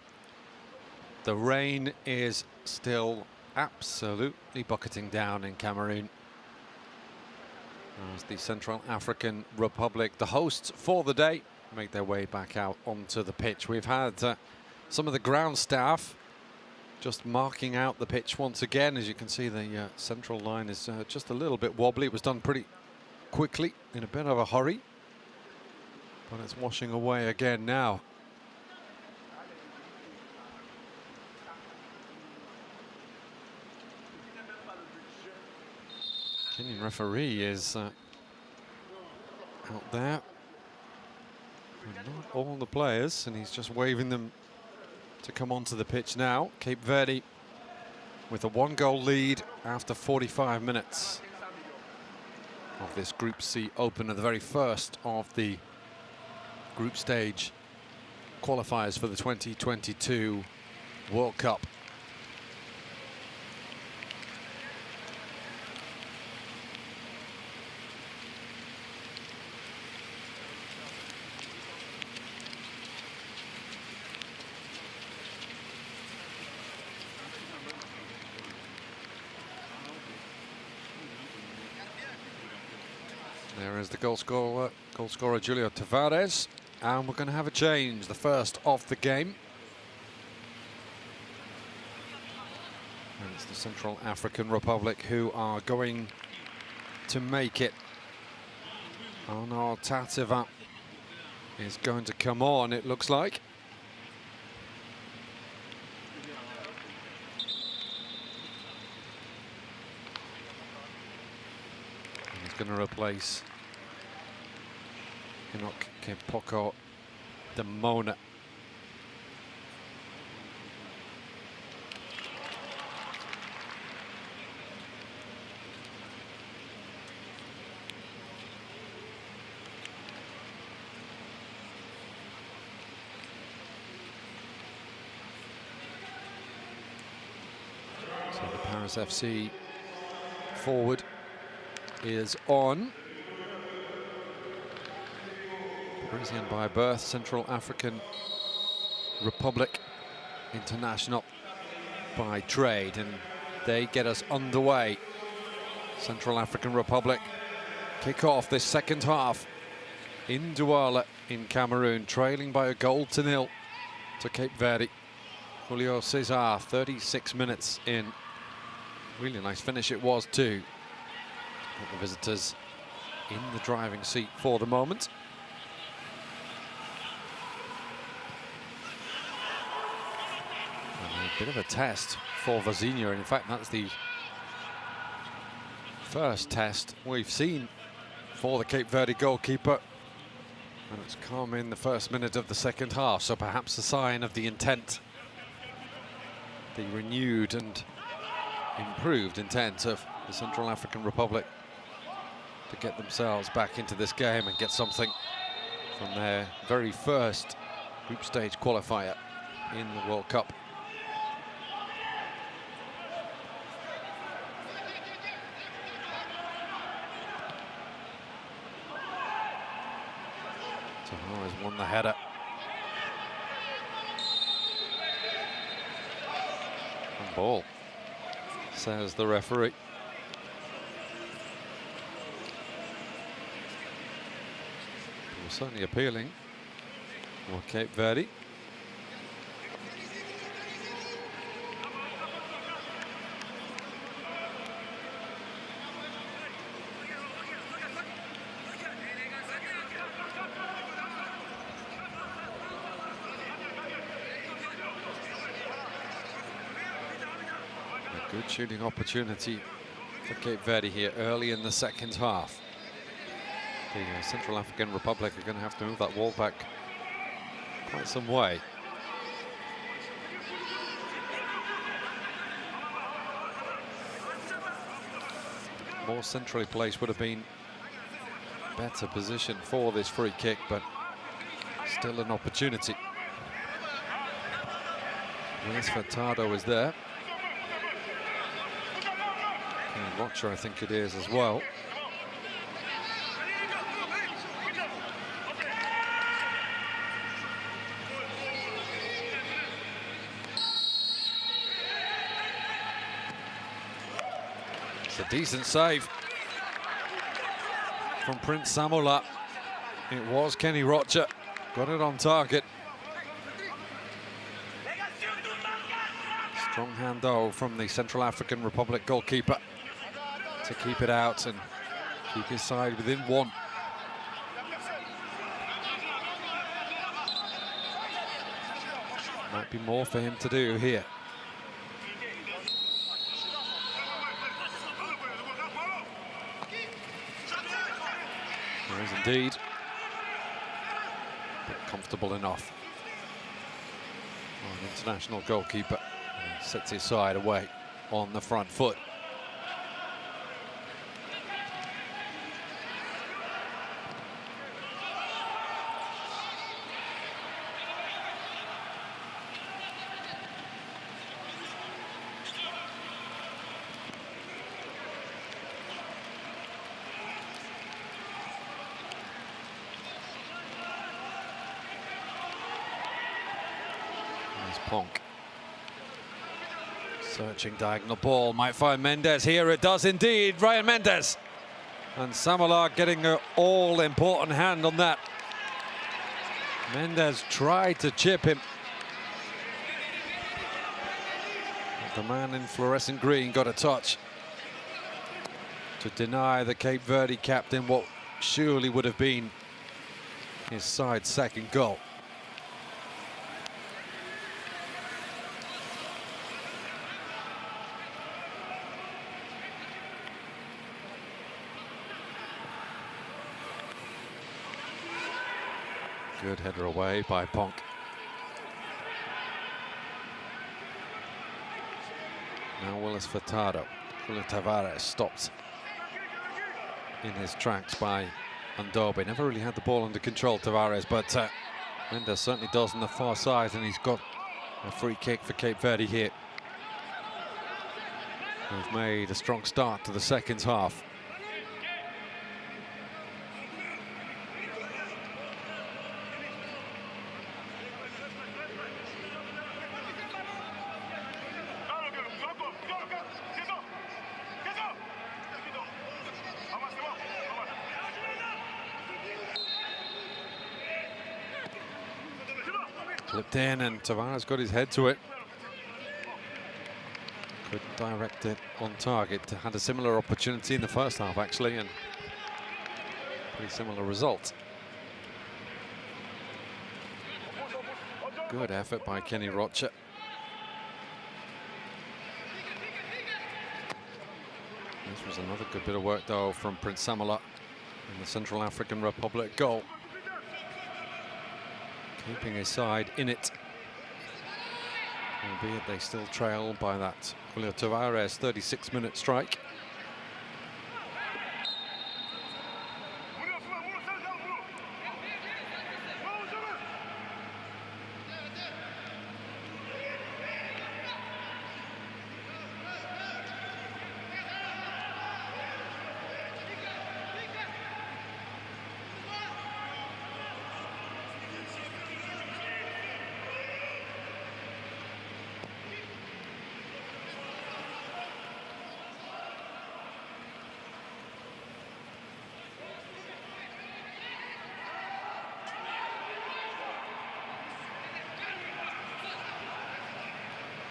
The rain is still absolutely bucketing down in Cameroon, as the Central African Republic, the hosts for the day, make their way back out onto the pitch. We've had some of the ground staff just marking out the pitch once again. As you can see, the central line is just a little bit wobbly. It was done pretty quickly, in a bit of a hurry, but it's washing away again now. Kenyan referee is out there. Not all the players, and he's just waving them to come onto the pitch now. Cape Verde with a 1-goal lead after 45 minutes of this Group C opener, the very first of the group stage qualifiers for the 2022 World Cup. There is the goal scorer Julio Tavares, and we're going to have a change, the first of the game. And it's the Central African Republic who are going to make it. Arnaud Tativa is going to come on, it looks like. And he's going to replace Enoch Kepoko Demona. So the Paris FC forward is on. Parisian by birth, Central African Republic international by trade, and they get us underway. Central African Republic kick off this second half in Douala in Cameroon, trailing by a 1-0 to Cape Verde. Julio Cesar, 36 minutes in. Really nice finish it was too. Got the visitors in the driving seat for the moment. Bit of a test for Vazinho. In fact, that's the first test we've seen for the Cape Verde goalkeeper, and it's come in the first minute of the second half, so perhaps a sign of the intent, the renewed and improved intent of the Central African Republic to get themselves back into this game and get something from their very first group stage qualifier in the World Cup. Tavares won the header. And ball, says the referee. It was certainly appealing for Cape Verde. Good shooting opportunity for Cape Verde here early in the second half. The Central African Republic are going to have to move that wall back quite some way. More centrally placed would have been better position for this free kick, but still an opportunity. Yes, Furtado is there. And Rocha, I think it is as well. a decent save from Prince Samola. It was Kenny Rocha, got it on target. Strong hand though from the Central African Republic goalkeeper to keep it out and keep his side within one. Might be more for him to do here. There is indeed. But comfortable enough. An international goalkeeper sets his side away on the front foot. Ponk. Searching diagonal ball, might find Mendes. Here it does indeed, Ryan Mendes. And Samola getting an all-important hand on that. Mendes tried to chip him. But the man in fluorescent green got a touch to deny the Cape Verde captain what surely would have been his side's second goal. Good header away by Ponk. Now Willis Furtado. Julio Tavares stopped in his tracks by Ndobe. Never really had the ball under control, Tavares, but Mendes certainly does on the far side, and he's got a free kick for Cape Verde here. They've made a strong start to the second half. Clipped in, and Tavares got his head to it. Couldn't direct it on target. Had a similar opportunity in the first half, actually, and pretty similar result. Good effort by Kenny Rocha. This was another good bit of work, though, from Prince Samola in the Central African Republic goal. Keeping his side in it, albeit they still trail by that Julio Tavares 36-minute strike.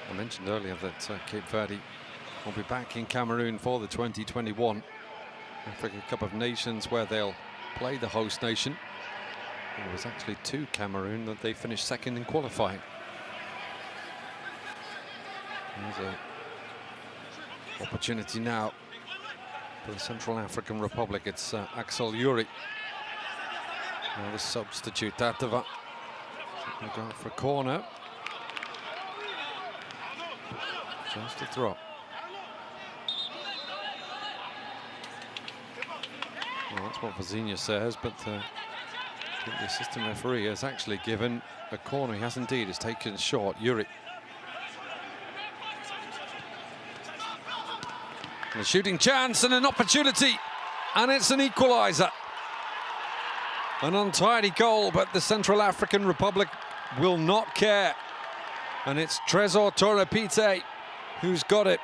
I mentioned earlier that Cape Verde will be back in Cameroon for the 2021 Africa Cup of Nations, where they'll play the host nation. It was actually to Cameroon that they finished second in qualifying. There's an opportunity now for the Central African Republic. It's Axel Yuri. Now the substitute, Tatava. They're going for a corner. Just a throw. Well, that's what Vazinha says, but I think the assistant referee has actually given a corner. He has indeed. It's taken short. Yuri. And a shooting chance and an opportunity, and it's an equaliser. An untidy goal, but the Central African Republic will not care. And it's Trésor Torrepite who's got it.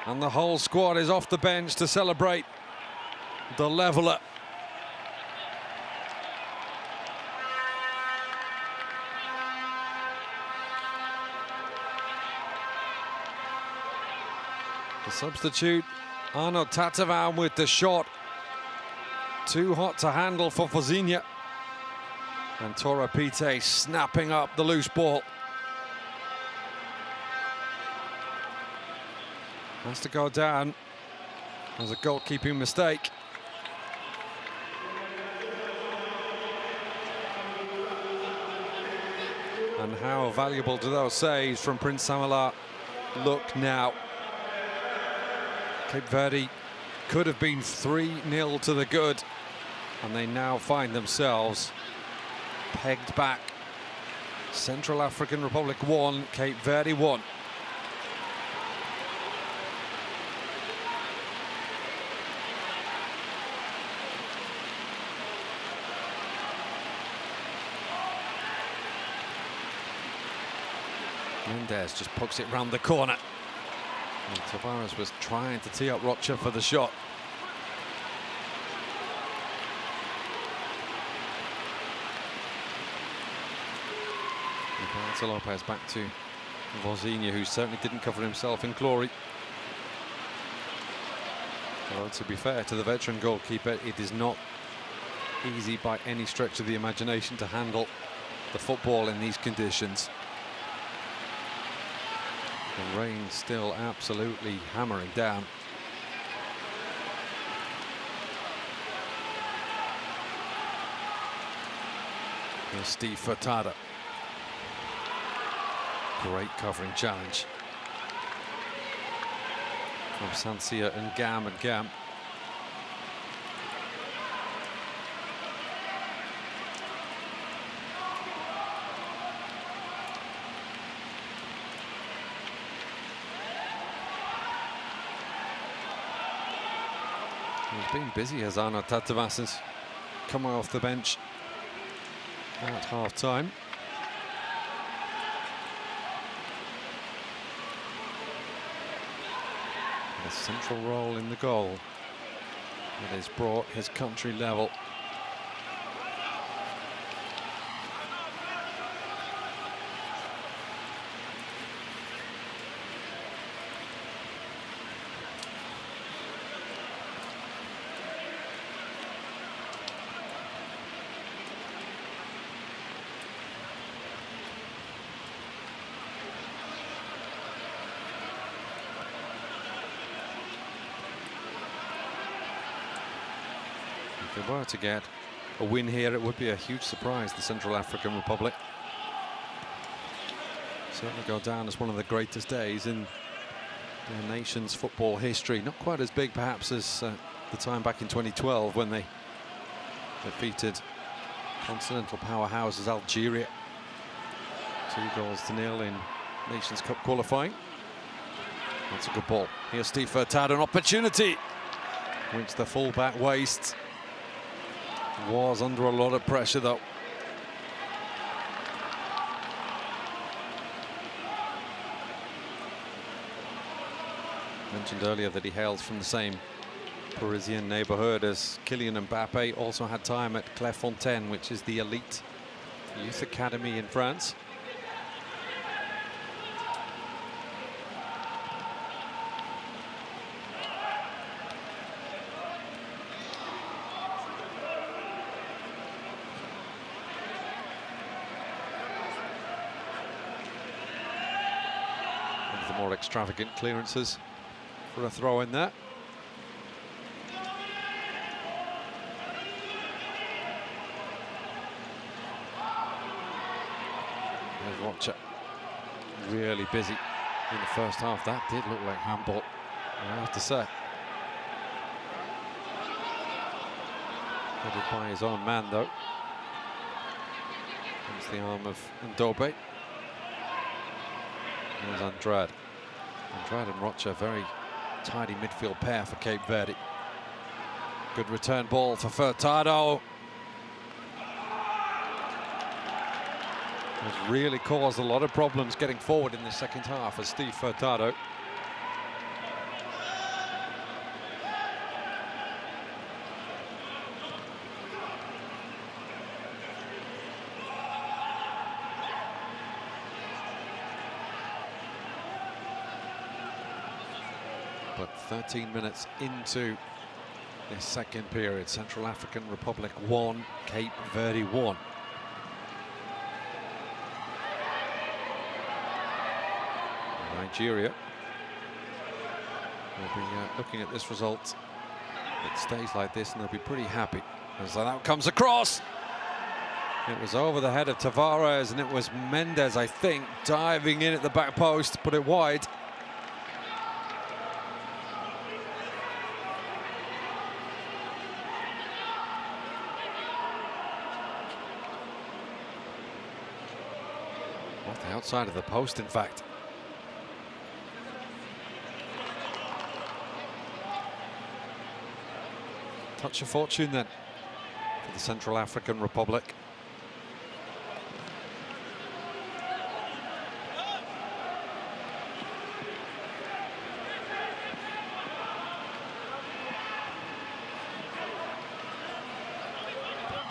And the whole squad is off the bench to celebrate the leveller. The substitute, Arno Tatavan with the shot. Too hot to handle for Vozinha. And Tora Pite snapping up the loose ball. Has to go down as a goalkeeping mistake. And how valuable do those saves from Prince Samala look now? Cape Verde could have been 3-0 to the good, and they now find themselves pegged back. Central African Republic 1, Cape Verde 1. Mendes just pokes it round the corner. And Tavares was trying to tee up Rocha for the shot. Roberto Lopez back to Vozinha, who certainly didn't cover himself in glory. Although, to be fair to the veteran goalkeeper, it is not easy by any stretch of the imagination to handle the football in these conditions. The rain still absolutely hammering down. Here's Steve Furtado. Great covering challenge from Sansia and Gam. He's been busy as Arno Tatavan since coming off the bench at half-time. A central role in the goal that has brought his country level. If they were to get a win here, it would be a huge surprise, the Central African Republic. Certainly go down as one of the greatest days in their nation's football history. Not quite as big, perhaps, as the time back in 2012 when they defeated continental powerhouses Algeria 2-0 in Nations Cup qualifying. That's a good ball. Here's Steve Furtado, an opportunity which the fullback wastes. Was under a lot of pressure, though. Mentioned earlier that he hails from the same Parisian neighborhood as Kylian Mbappe. Also had time at Clairefontaine, which is the elite youth academy in France. More extravagant clearances for a throw in there. There's Rocha, really busy in the first half. That did look like handball, I have to say. Headed by his own man, though. Comes the arm of Ndobe. There's Andrade. Andrade and Rocha, very tidy midfield pair for Cape Verde. Good return ball for Furtado. Has really caused a lot of problems getting forward in the second half as Steve Furtado. 13 minutes into this second period. Central African Republic 1, Cape Verde 1. Nigeria will be looking at this result. It stays like this and they'll be pretty happy. As that comes across. It was over the head of Tavares, and it was Mendes, I think, diving in at the back post, put it wide. Off the outside of the post, in fact. Touch of fortune then for the Central African Republic.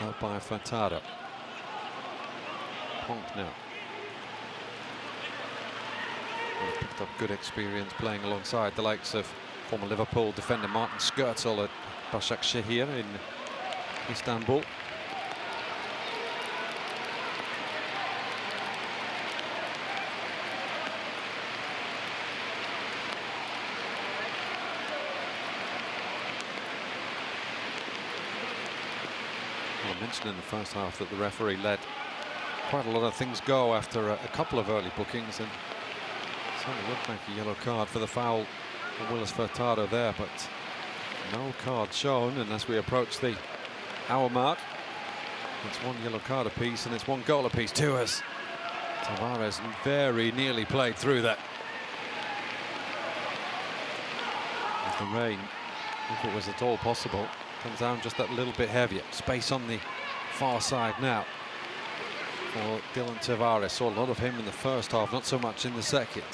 Out by Furtado. Ponk now. Well, picked up good experience playing alongside the likes of former Liverpool defender Martin Skrtel at Başakşehir in Istanbul. I mentioned in the first half that the referee let quite a lot of things go after a couple of early bookings, and certainly looked like a yellow card for the foul on Willis Furtado there, but no card shown. And as we approach the hour mark, it's one yellow card apiece and it's one goal apiece to us. Tavares very nearly played through that. As the rain, if it was at all possible, comes down just that little bit heavier. Space on the far side now for Dylan Tavares. Saw a lot of him in the first half, not so much in the second.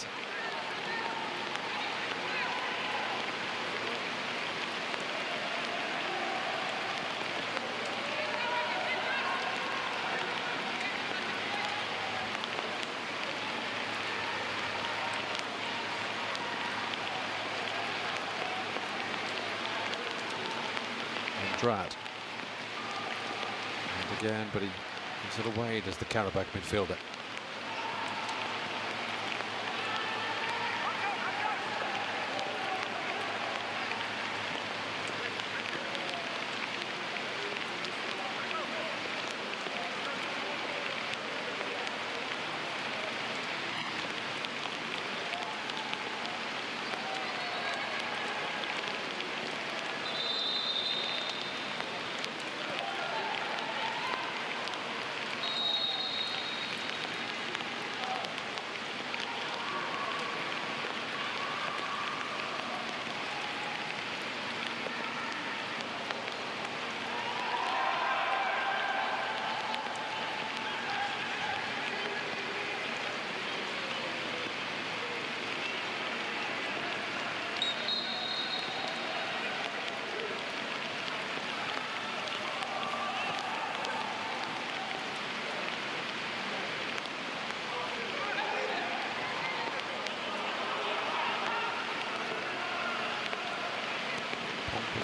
Andrade. And again, but he gives it away as the Karabakh midfielder.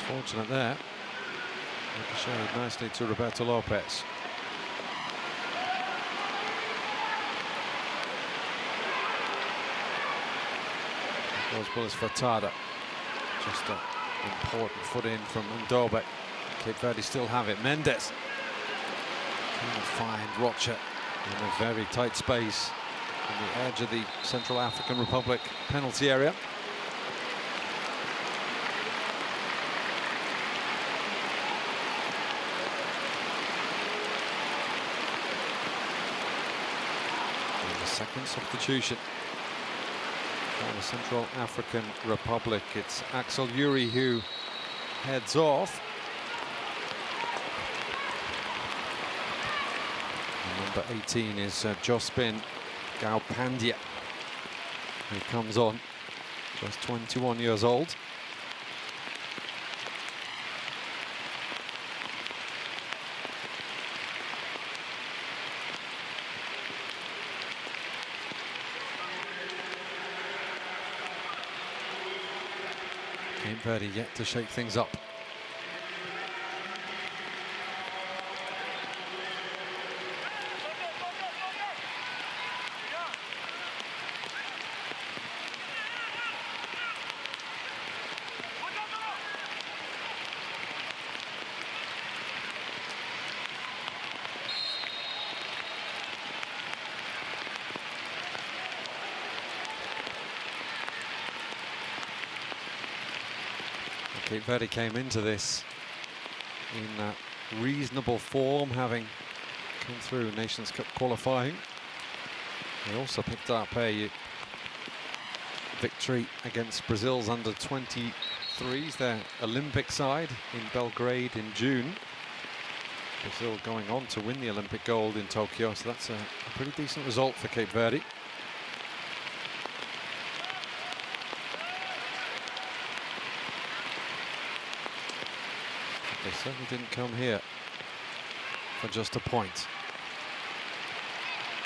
Fortunate there. Ricocheted nicely to Roberto Lopez. Goes Willis Furtado. Just an important foot in from Ndobe. Cape Verde still have it. Mendes trying to find Rocha in a very tight space on the edge of the Central African Republic penalty area. Second substitution for the Central African Republic. It's Axel Yuri who heads off. And number 18 is Jospin Gaupandia, who comes on, just 21 years old. Verde yet to shake things up. Cape Verde came into this in reasonable form, having come through Nations Cup qualifying. They also picked up a victory against Brazil's under-23s, their Olympic side, in Belgrade in June. Brazil going on to win the Olympic gold in Tokyo, so that's a pretty decent result for Cape Verde. They certainly didn't come here for just a point.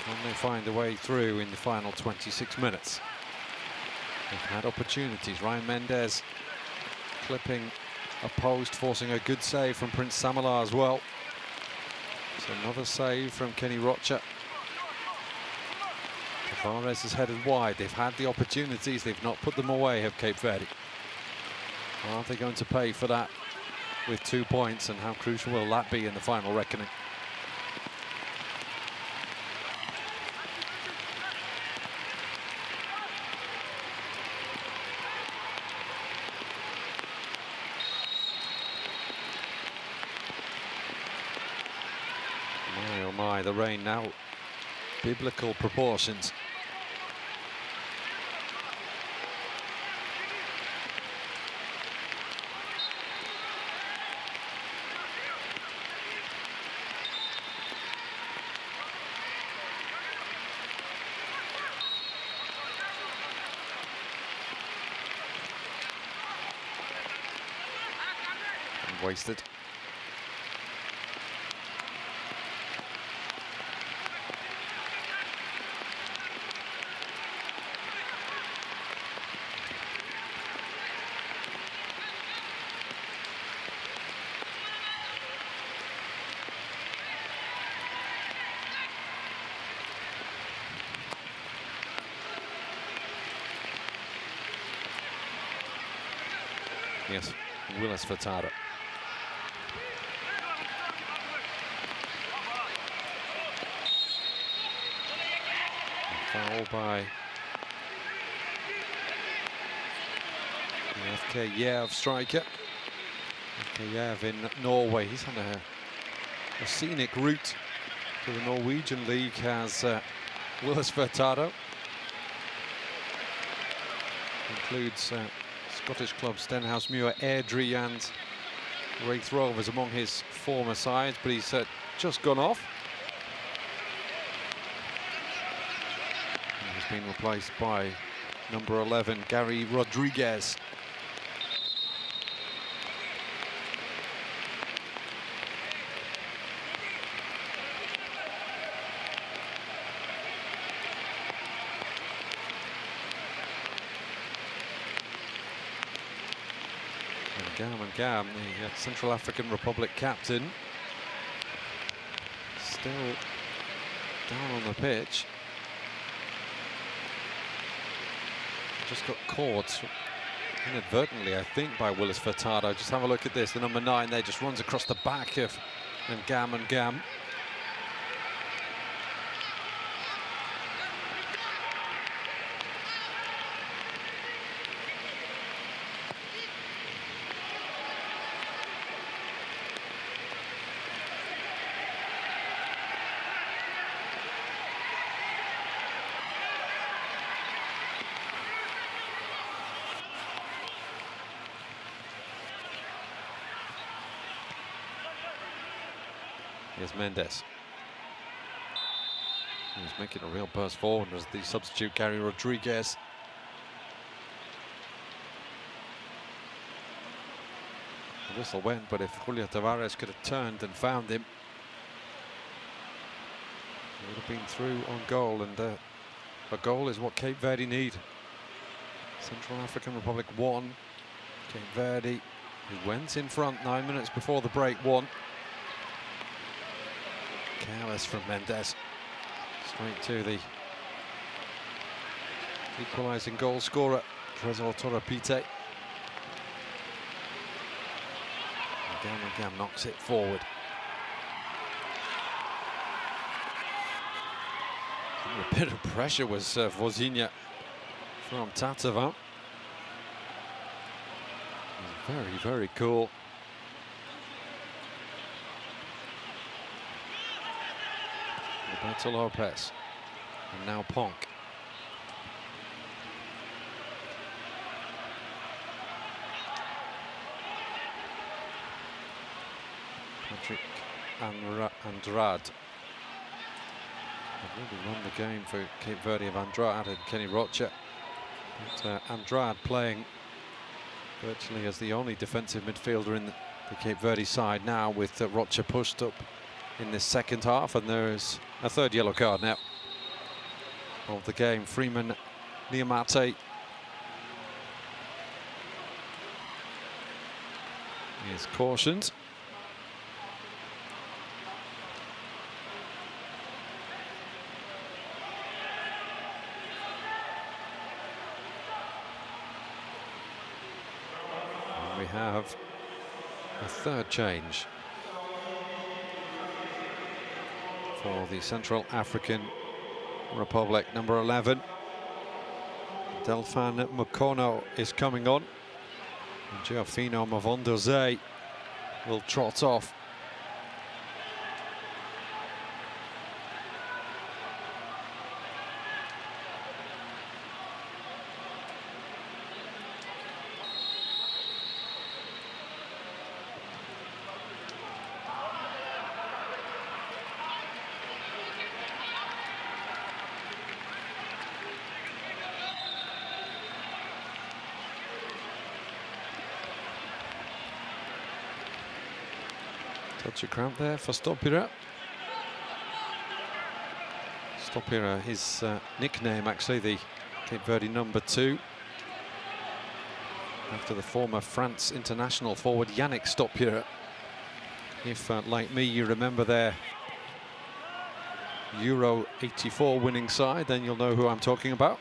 Can they find a way through in the final 26 minutes? They've had opportunities. Ryan Mendes clipping a post, forcing a good save from Prince Samala as well. So another save from Kenny Rocha. Tavares is headed wide. They've had the opportunities. They've not put them away, have Cape Verde. Are they going to pay for that with 2 points, and how crucial will that be in the final reckoning? My oh my, the rain now, biblical proportions. Wasted. Yes, Willis Furtado. Foul by the FK Jerv striker. FK Jerv in Norway. He's on a scenic route to the Norwegian league, has Willis Furtado. Includes Scottish club Stenhousemuir, Airdrie and Raith Rovers among his former sides, but he's just gone off. Been replaced by number 11, Gary Rodriguez. And Gam, the Central African Republic captain, still down on the pitch. Just got caught inadvertently, I think, by Willis Furtado. Just have a look at this. The number 9 there just runs across the back of Ngam. Here's Mendes. He's making a real burst forward as the substitute Gary Rodriguez. The whistle went, but if Julio Tavares could have turned and found him, he would have been through on goal, and a goal is what Cape Verde need. Central African Republic 1, Cape Verde, who went in front 9 minutes before the break, won. Careless from Mendes. Straight to the equalising goal scorer, Tresor Torapite. Gam knocks it forward. A bit of pressure was Vozinha from Tatavan. Very, very cool. Roberto Lopez. And now Ponk. Patrick Andrade. Really run the game for Cape Verde of Andrade and Kenny Rocha. But Andrade playing virtually as the only defensive midfielder in the Cape Verde side now, with Rocha pushed up in this second half, and there is a third yellow card now of the game. Freeman Niamate is cautioned. And we have a third change for the Central African Republic. Number 11, Delphin Mukono, is coming on. And Giofino Mavondoze will trot off. Touch of cramp there for Stopira. Stopira, his nickname actually, the Cape Verde number 2, after the former France international forward Yannick Stopira. If, like me, you remember their Euro '84 winning side, then you'll know who I'm talking about.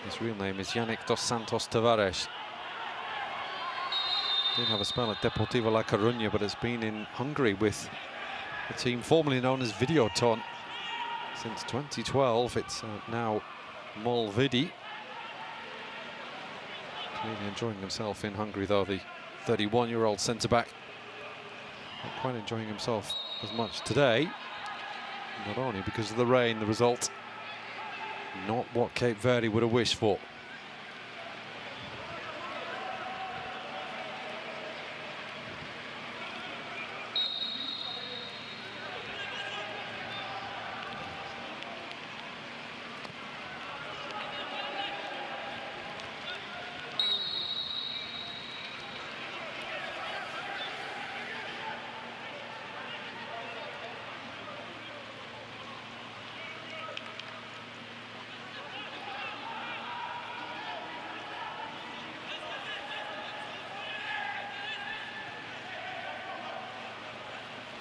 His real name is Yannick dos Santos Tavares. Did have a spell at Deportivo La Coruña, but has been in Hungary with the team formerly known as Videoton since 2012. It's now Molvidi. Clearly enjoying himself in Hungary, though, the 31-year-old centre-back. Not quite enjoying himself as much today, not only because of the rain. The result, not what Cape Verde would have wished for.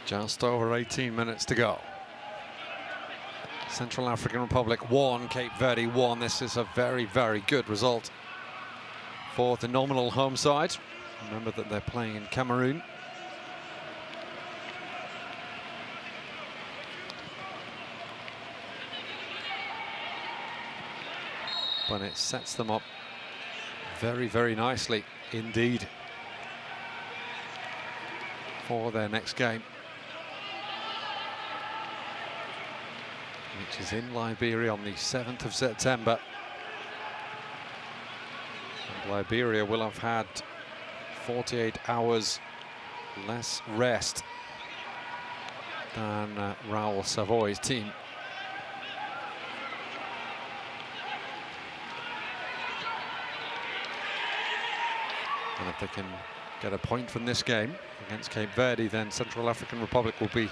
Just over 18 minutes to go. Central African Republic 1, Cape Verde 1. This is a very, very good result for the nominal home side. Remember that they're playing in Cameroon. But it sets them up very, very nicely indeed for their next game, which is in Liberia on the 7th of September. And Liberia will have had 48 hours less rest than Raoul Savoy's team. And if they can get a point from this game against Cape Verde, then Central African Republic will be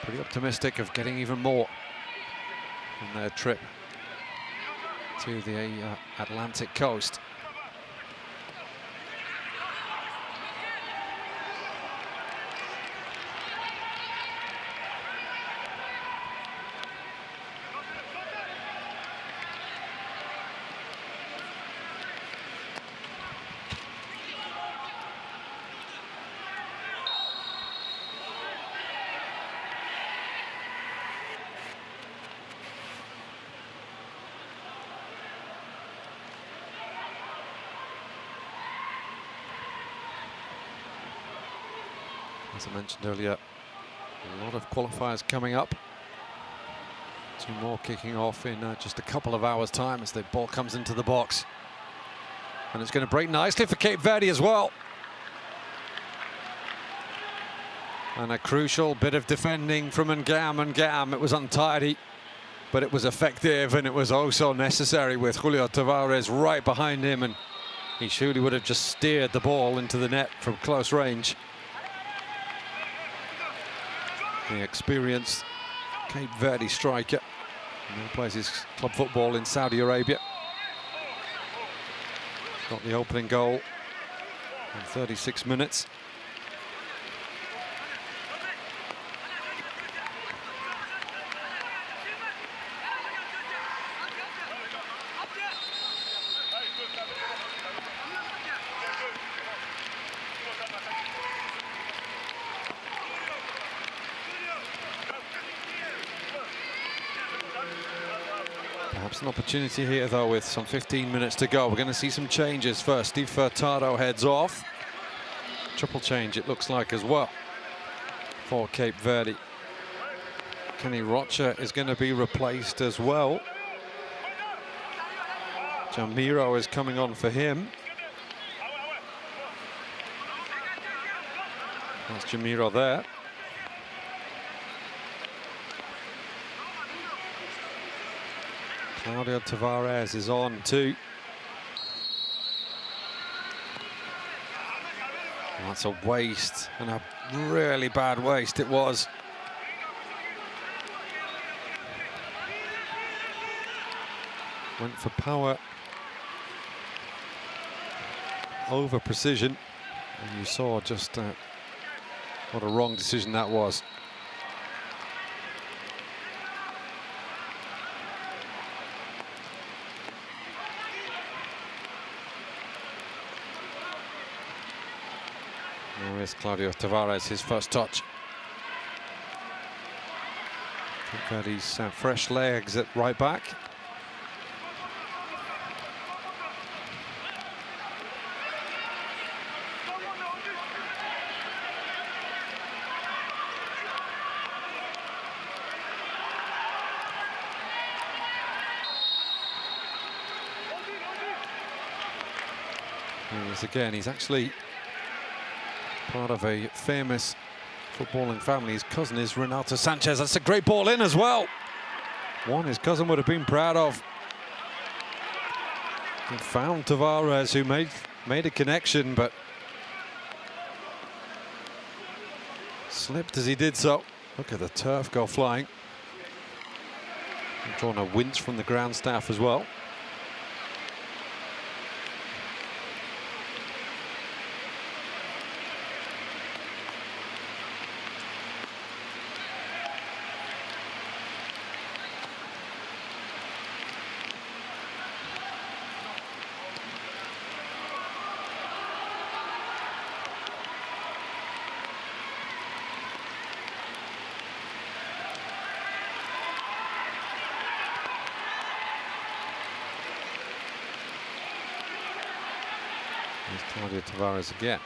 pretty optimistic of getting even more on their trip to the Atlantic coast. As I mentioned earlier, a lot of qualifiers coming up. 2 more kicking off in just a couple of hours' time as the ball comes into the box. And it's going to break nicely for Cape Verde as well. And a crucial bit of defending from Ngam. It was untidy, but it was effective, and it was also necessary with Julio Tavares right behind him, and he surely would have just steered the ball into the net from close range. The experienced Cape Verde striker, who plays his club football in Saudi Arabia, got the opening goal in 36 minutes. Perhaps an opportunity here, though, with some 15 minutes to go. We're going to see some changes first. Steve Furtado heads off. Triple change, it looks like, as well, for Cape Verde. Kenny Rocha is going to be replaced as well. Jamiro is coming on for him. That's Jamiro there. Claudio Tavares is on too. That's a waste, and a really bad waste it was. Went for power over precision, and you saw just what a wrong decision that was. Now here's Claudio Tavares, his first touch. Cape Verde's fresh legs at right back. Again, he's actually part of a famous footballing family. His cousin is Renato Sanchez. That's a great ball in as well. One his cousin would have been proud of. He found Tavares, who made a connection, but slipped as he did so. Look at the turf go flying. And drawn a winch from the ground staff as well. Claudio Tavares again.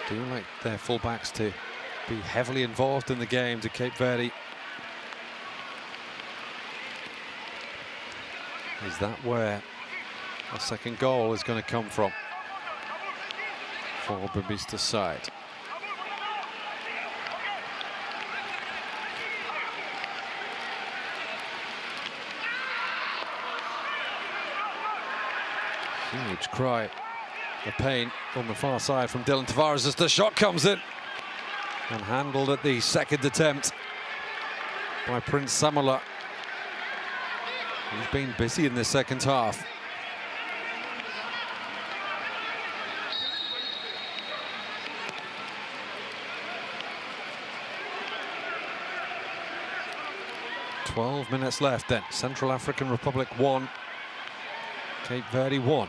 Do you like their fullbacks to be heavily involved in the game to Cape Verde? Is that where a second goal is going to come from for Berbista's side? Huge cry of pain on the far side from Dylan Tavares as the shot comes in and handled at the second attempt by Prince Samula. He's been busy in the second half. "12 minutes left then. Central African Republic 1, Cape Verde 1.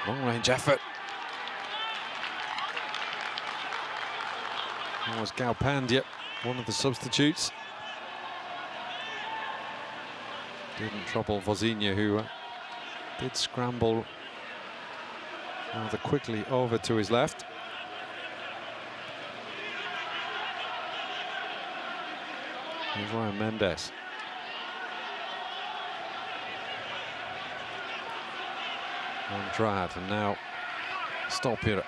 Long-range effort. That was Galpandia, one of the substitutes. Didn't trouble Vozinha, who did scramble rather quickly over to his left. Here's Ryan Mendes. Andrade, and now Stolpira.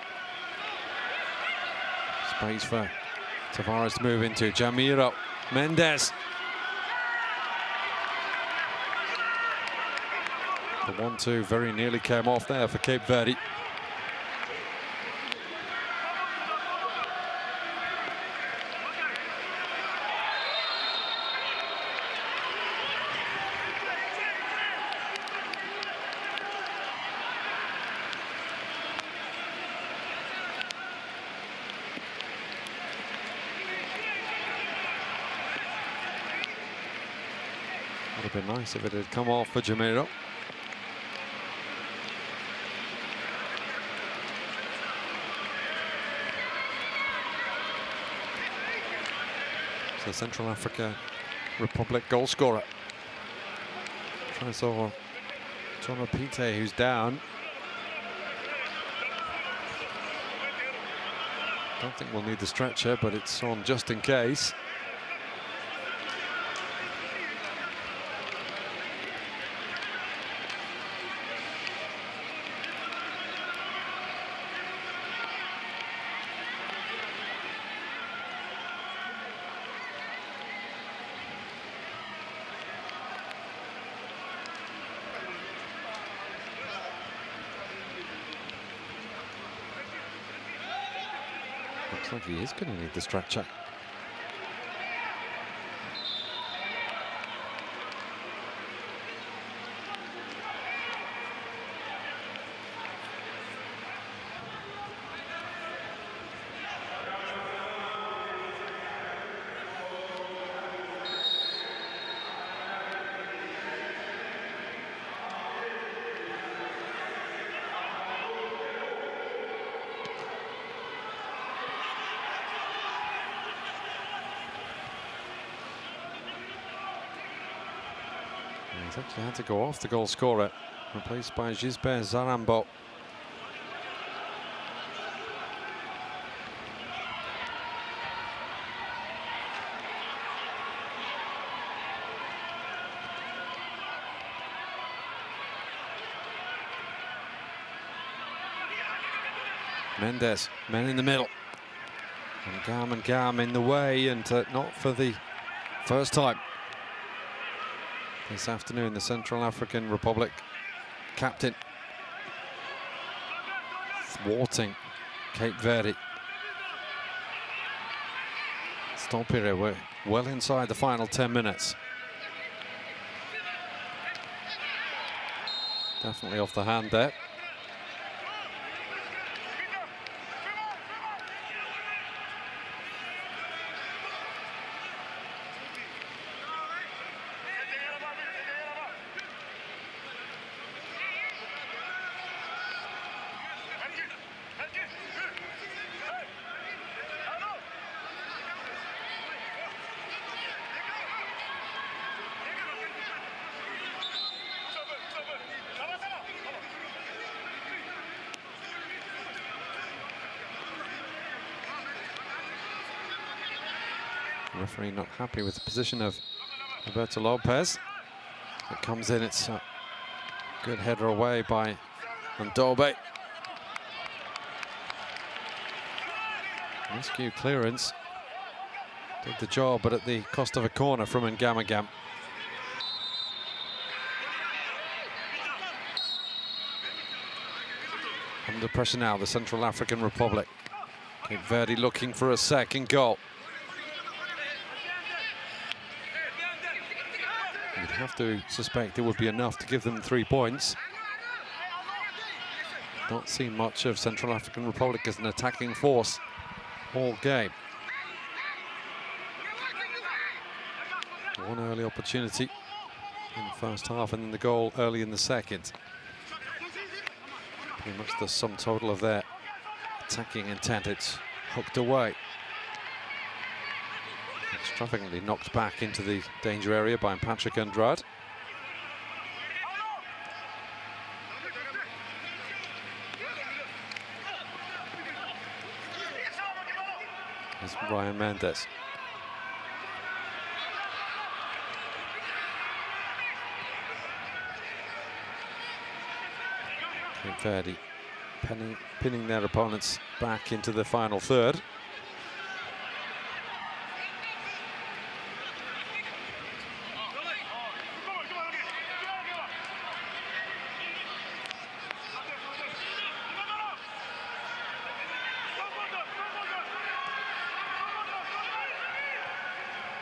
Space for Tavares to move into. Jamiro, Mendes. The 1-2 very nearly came off there for Cape Verde. Would have been nice if it had come off for Jamiro. So Central Africa Republic goal scorer. Tries over John Pite, who's down. Don't think we'll need the stretcher, but it's on just in case. Looks like he is going to need the stretcher. He's actually had to go off the goal scorer, replaced by Gisbert Zarambo. Mendes, men in the middle. And Gam in the way, and not for the first time this afternoon. The Central African Republic captain thwarting Cape Verde. Stolpire were well inside the final 10 minutes. Definitely off the hand there. Referee not happy with the position of Roberto Lopez. It comes in, it's a good header away by Ndobe. Rescue clearance. Did the job, but at the cost of a corner from Ngamagam. under pressure now, the Central African Republic. Cape Verde looking for a second goal. You'd have to suspect it would be enough to give them 3 points. Not seen much of Central African Republic as an attacking force all game. One early opportunity in the first half and then the goal early in the second. Pretty much the sum total of their attacking intent. It's hooked away. Extravagantly knocked back into the danger area by Patrick Andrade. It's Ryan Mendes. Cape Verde pinning their opponents back into the final third.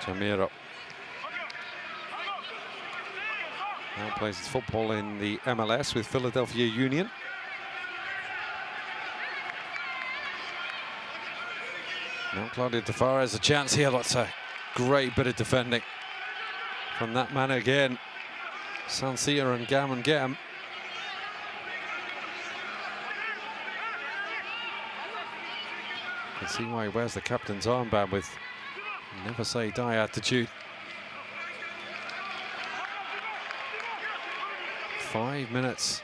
Jamiro now plays his football in the MLS with Philadelphia Union. Now Claudio Tavares a chance here. That's a great bit of defending from that man again. Sansia and Gammon get him. You can see why he wears the captain's armband with never say die attitude. 5 minutes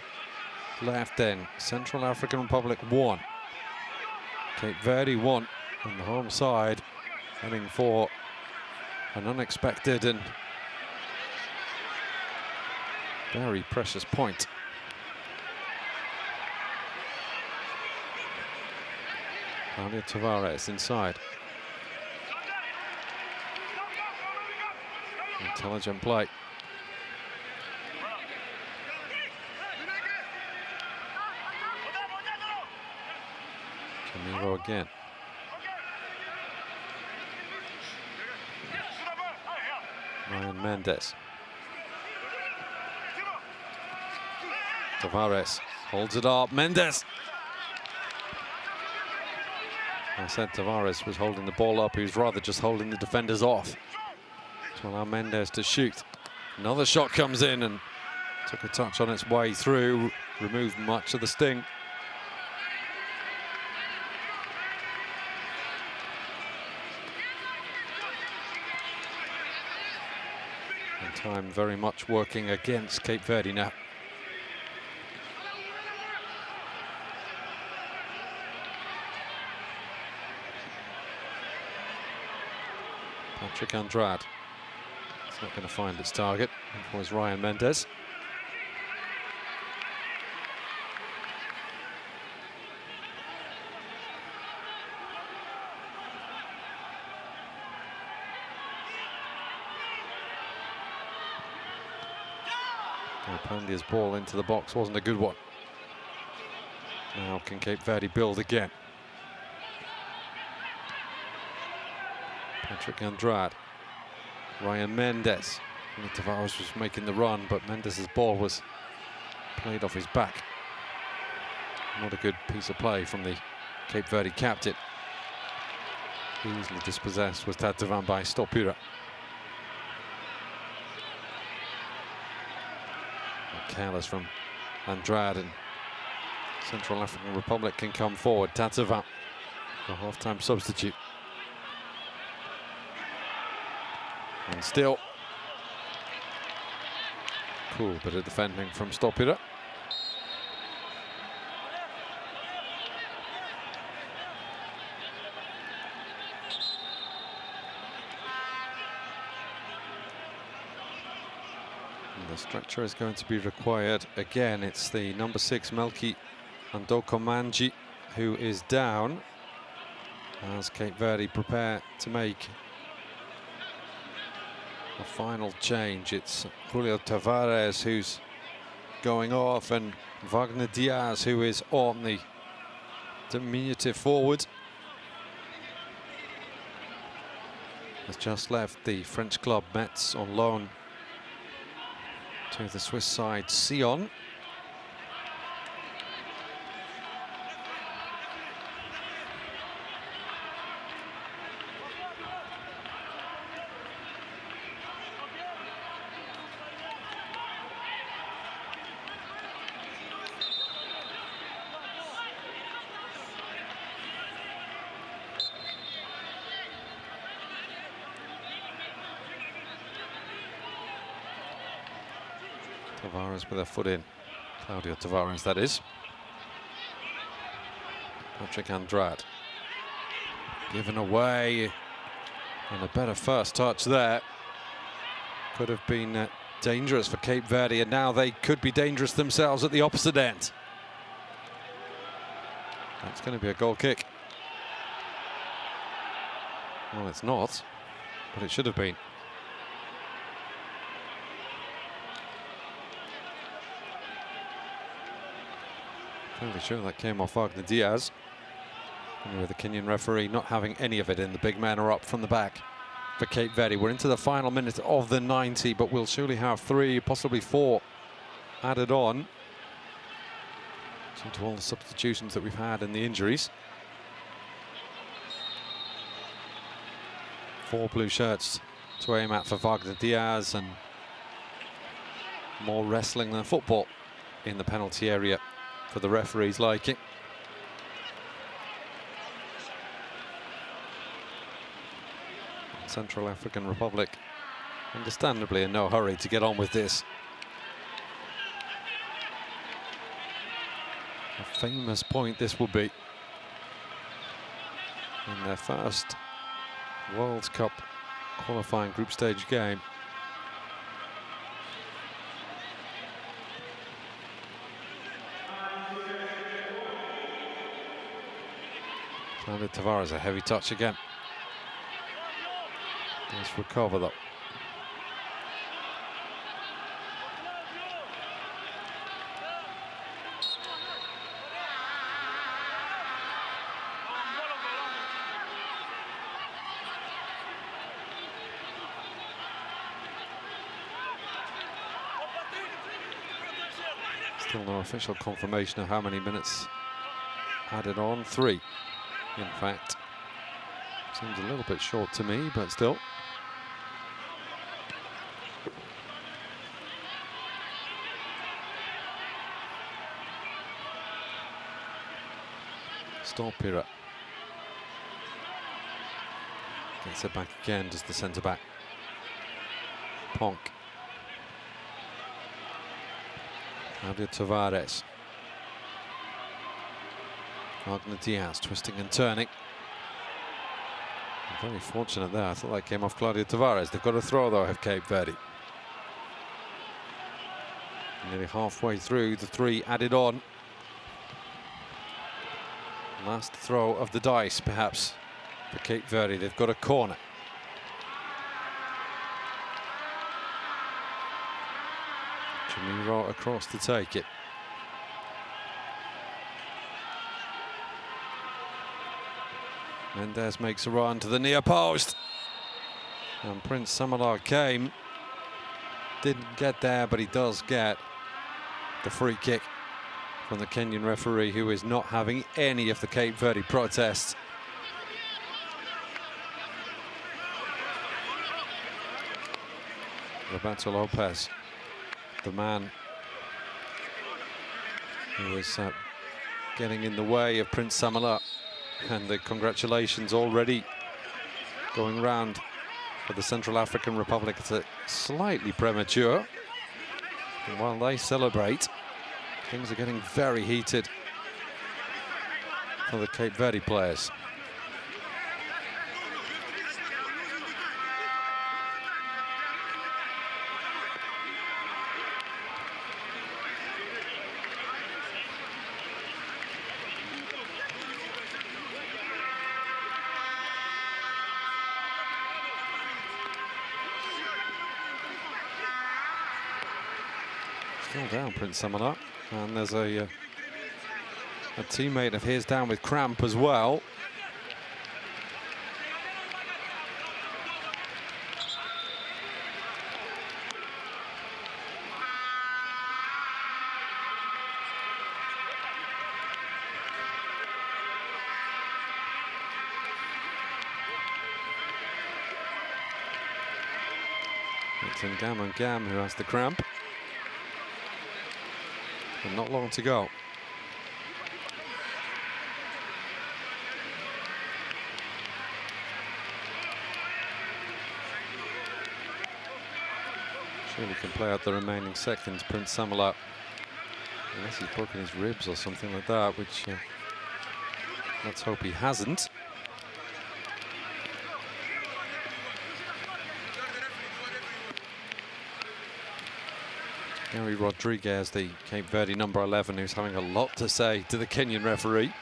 left then. Central African Republic 1. Cape Verde 1 on the home side, heading for an unexpected and very precious point. Claudio Tavares inside. Intelligent play. Camilo again. Ryan Mendes. Tavares holds it up. Mendes. I said Tavares was holding the ball up. He was rather just holding the defenders off to allow Mendes to shoot. Another shot comes in and took a touch on its way through, removed much of the sting. And time very much working against Cape Verde now. Patrick Andrade. It's not going to find its target. It was Ryan Mendes. Pandia's ball into the box wasn't a good one. Now can Cape Verde build again? Patrick Andrade. Ryan Mendes. Tavares was making the run, but Mendes' ball was played off his back. Not a good piece of play from the Cape Verde captain. Easily dispossessed was Tatavan by Stopura. Careless from Andrade, and Central African Republic can come forward. Tatavan, the half-time substitute. And still, cool bit of defending from Stopura. The structure is going to be required again. It's the number 6 Melki Andokomanji who is down as Cape Verde prepare to make a final change. It's Julio Tavares who's going off and Wagner Diaz who is on the diminutive forward has just left the French club Metz on loan to the Swiss side Sion. Tavares with a foot in. Claudio Tavares, that is. Patrick Andrade. Given away. And a better first touch there. Could have been dangerous for Cape Verde, and now they could be dangerous themselves at the opposite end. That's going to be a goal kick. Well, it's not, but it should have been. Fairly sure that came off Wagner Diaz. And with the Kenyan referee not having any of it in, the big men are up from the back for Cape Verde. We're into the final minute of the 90, but we'll surely have 3, possibly 4 added on due to all the substitutions that we've had and the injuries. 4 blue shirts to aim at for Wagner Diaz, and more wrestling than football in the penalty area for the referees' liking. Central African Republic, understandably in no hurry to get on with this. A famous point this will be in their first World Cup qualifying group stage game. Claudio Tavares, a heavy touch again. Let's recover though. Still no official confirmation of how many minutes added on. 3, in fact. Seems a little bit short to me, but still. Stolpira gets it back again, does the centre-back. Ponk. Claudio Tavares. Wagner Diaz twisting and turning. Very fortunate there. I thought that came off Claudio Tavares. They've got a throw though, have Cape Verde. Nearly halfway through, the 3 added on. Last throw of the dice, perhaps, for Cape Verde. They've got a corner. Jamiro across to take it. Mendes makes a run to the near post. And Prince Samala came. Didn't get there, but he does get the free kick from the Kenyan referee, who is not having any of the Cape Verde protests. Roberto Lopez, the man who is getting in the way of Prince Samala, and the congratulations already going round for the Central African Republic. It's slightly premature, and while they celebrate, things are getting very heated for the Cape Verde players. Still down, Prince Samala, and there's a A teammate of his down with cramp as well. It's Ngam who has the cramp. And not long to go. Surely can play out the remaining seconds, Prince Samala. Unless he's broken his ribs or something like that, which let's hope he hasn't. Gary Rodriguez, the Cape Verde number 11, who's having a lot to say to the Kenyan referee.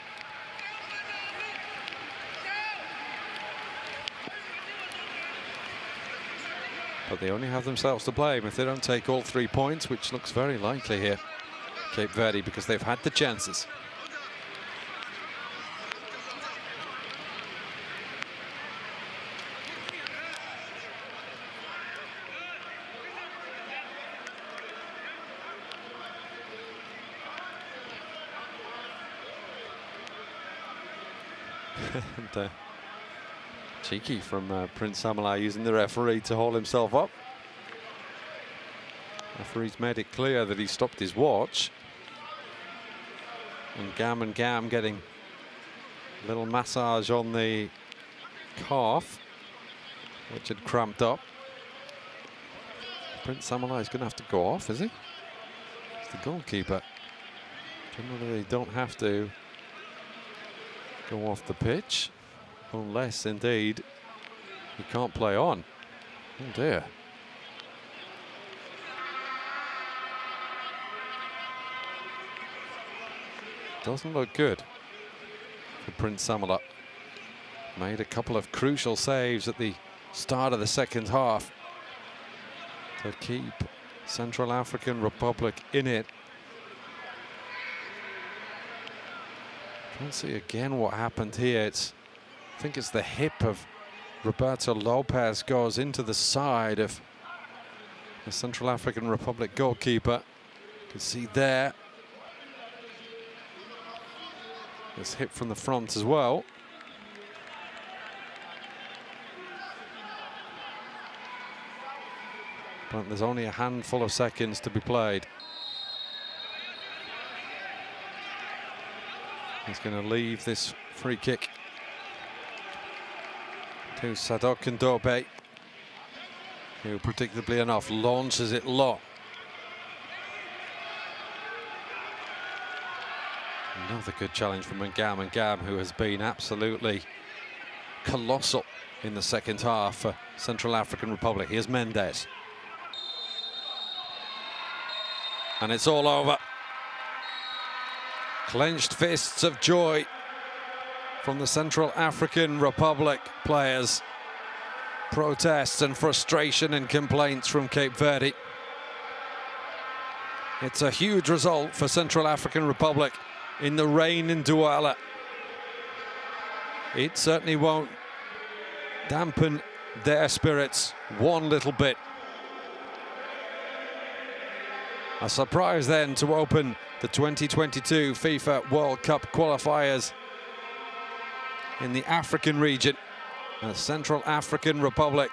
But they only have themselves to blame if they don't take all 3 points, which looks very likely here, Cape Verde, because they've had the chances. And cheeky from Prince Samala using the referee to haul himself up. Referee's made it clear that he stopped his watch. And Ngam getting a little massage on the calf, which had cramped up. Prince Samala is going to have to go off, is he? It's the goalkeeper. Generally, they don't have to go off the pitch, unless indeed he can't play on. Oh dear. Doesn't look good for Prince Samala. Made a couple of crucial saves at the start of the second half to keep Central African Republic in it. Can't see again what happened here. I think it's the hip of Roberto Lopez goes into the side of the Central African Republic goalkeeper. You can see there. It's hit from the front as well. But there's only a handful of seconds to be played. He's going to leave this free kick to Sadok Ndobe, who predictably enough launches it low. Another good challenge from Ngam, who has been absolutely colossal in the second half for Central African Republic. Here's Mendes. And it's all over. Clenched fists of joy from the Central African Republic players. Protests and frustration and complaints from Cape Verde. It's a huge result for Central African Republic in the rain in Douala. It certainly won't dampen their spirits one little bit. A surprise then to open the 2022 FIFA World Cup qualifiers in the African region. The Central African Republic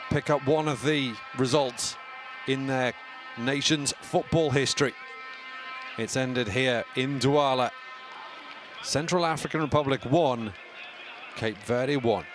pick up one of the results in their nation's football history. It's ended here in Douala. Central African Republic 1, Cape Verde 1.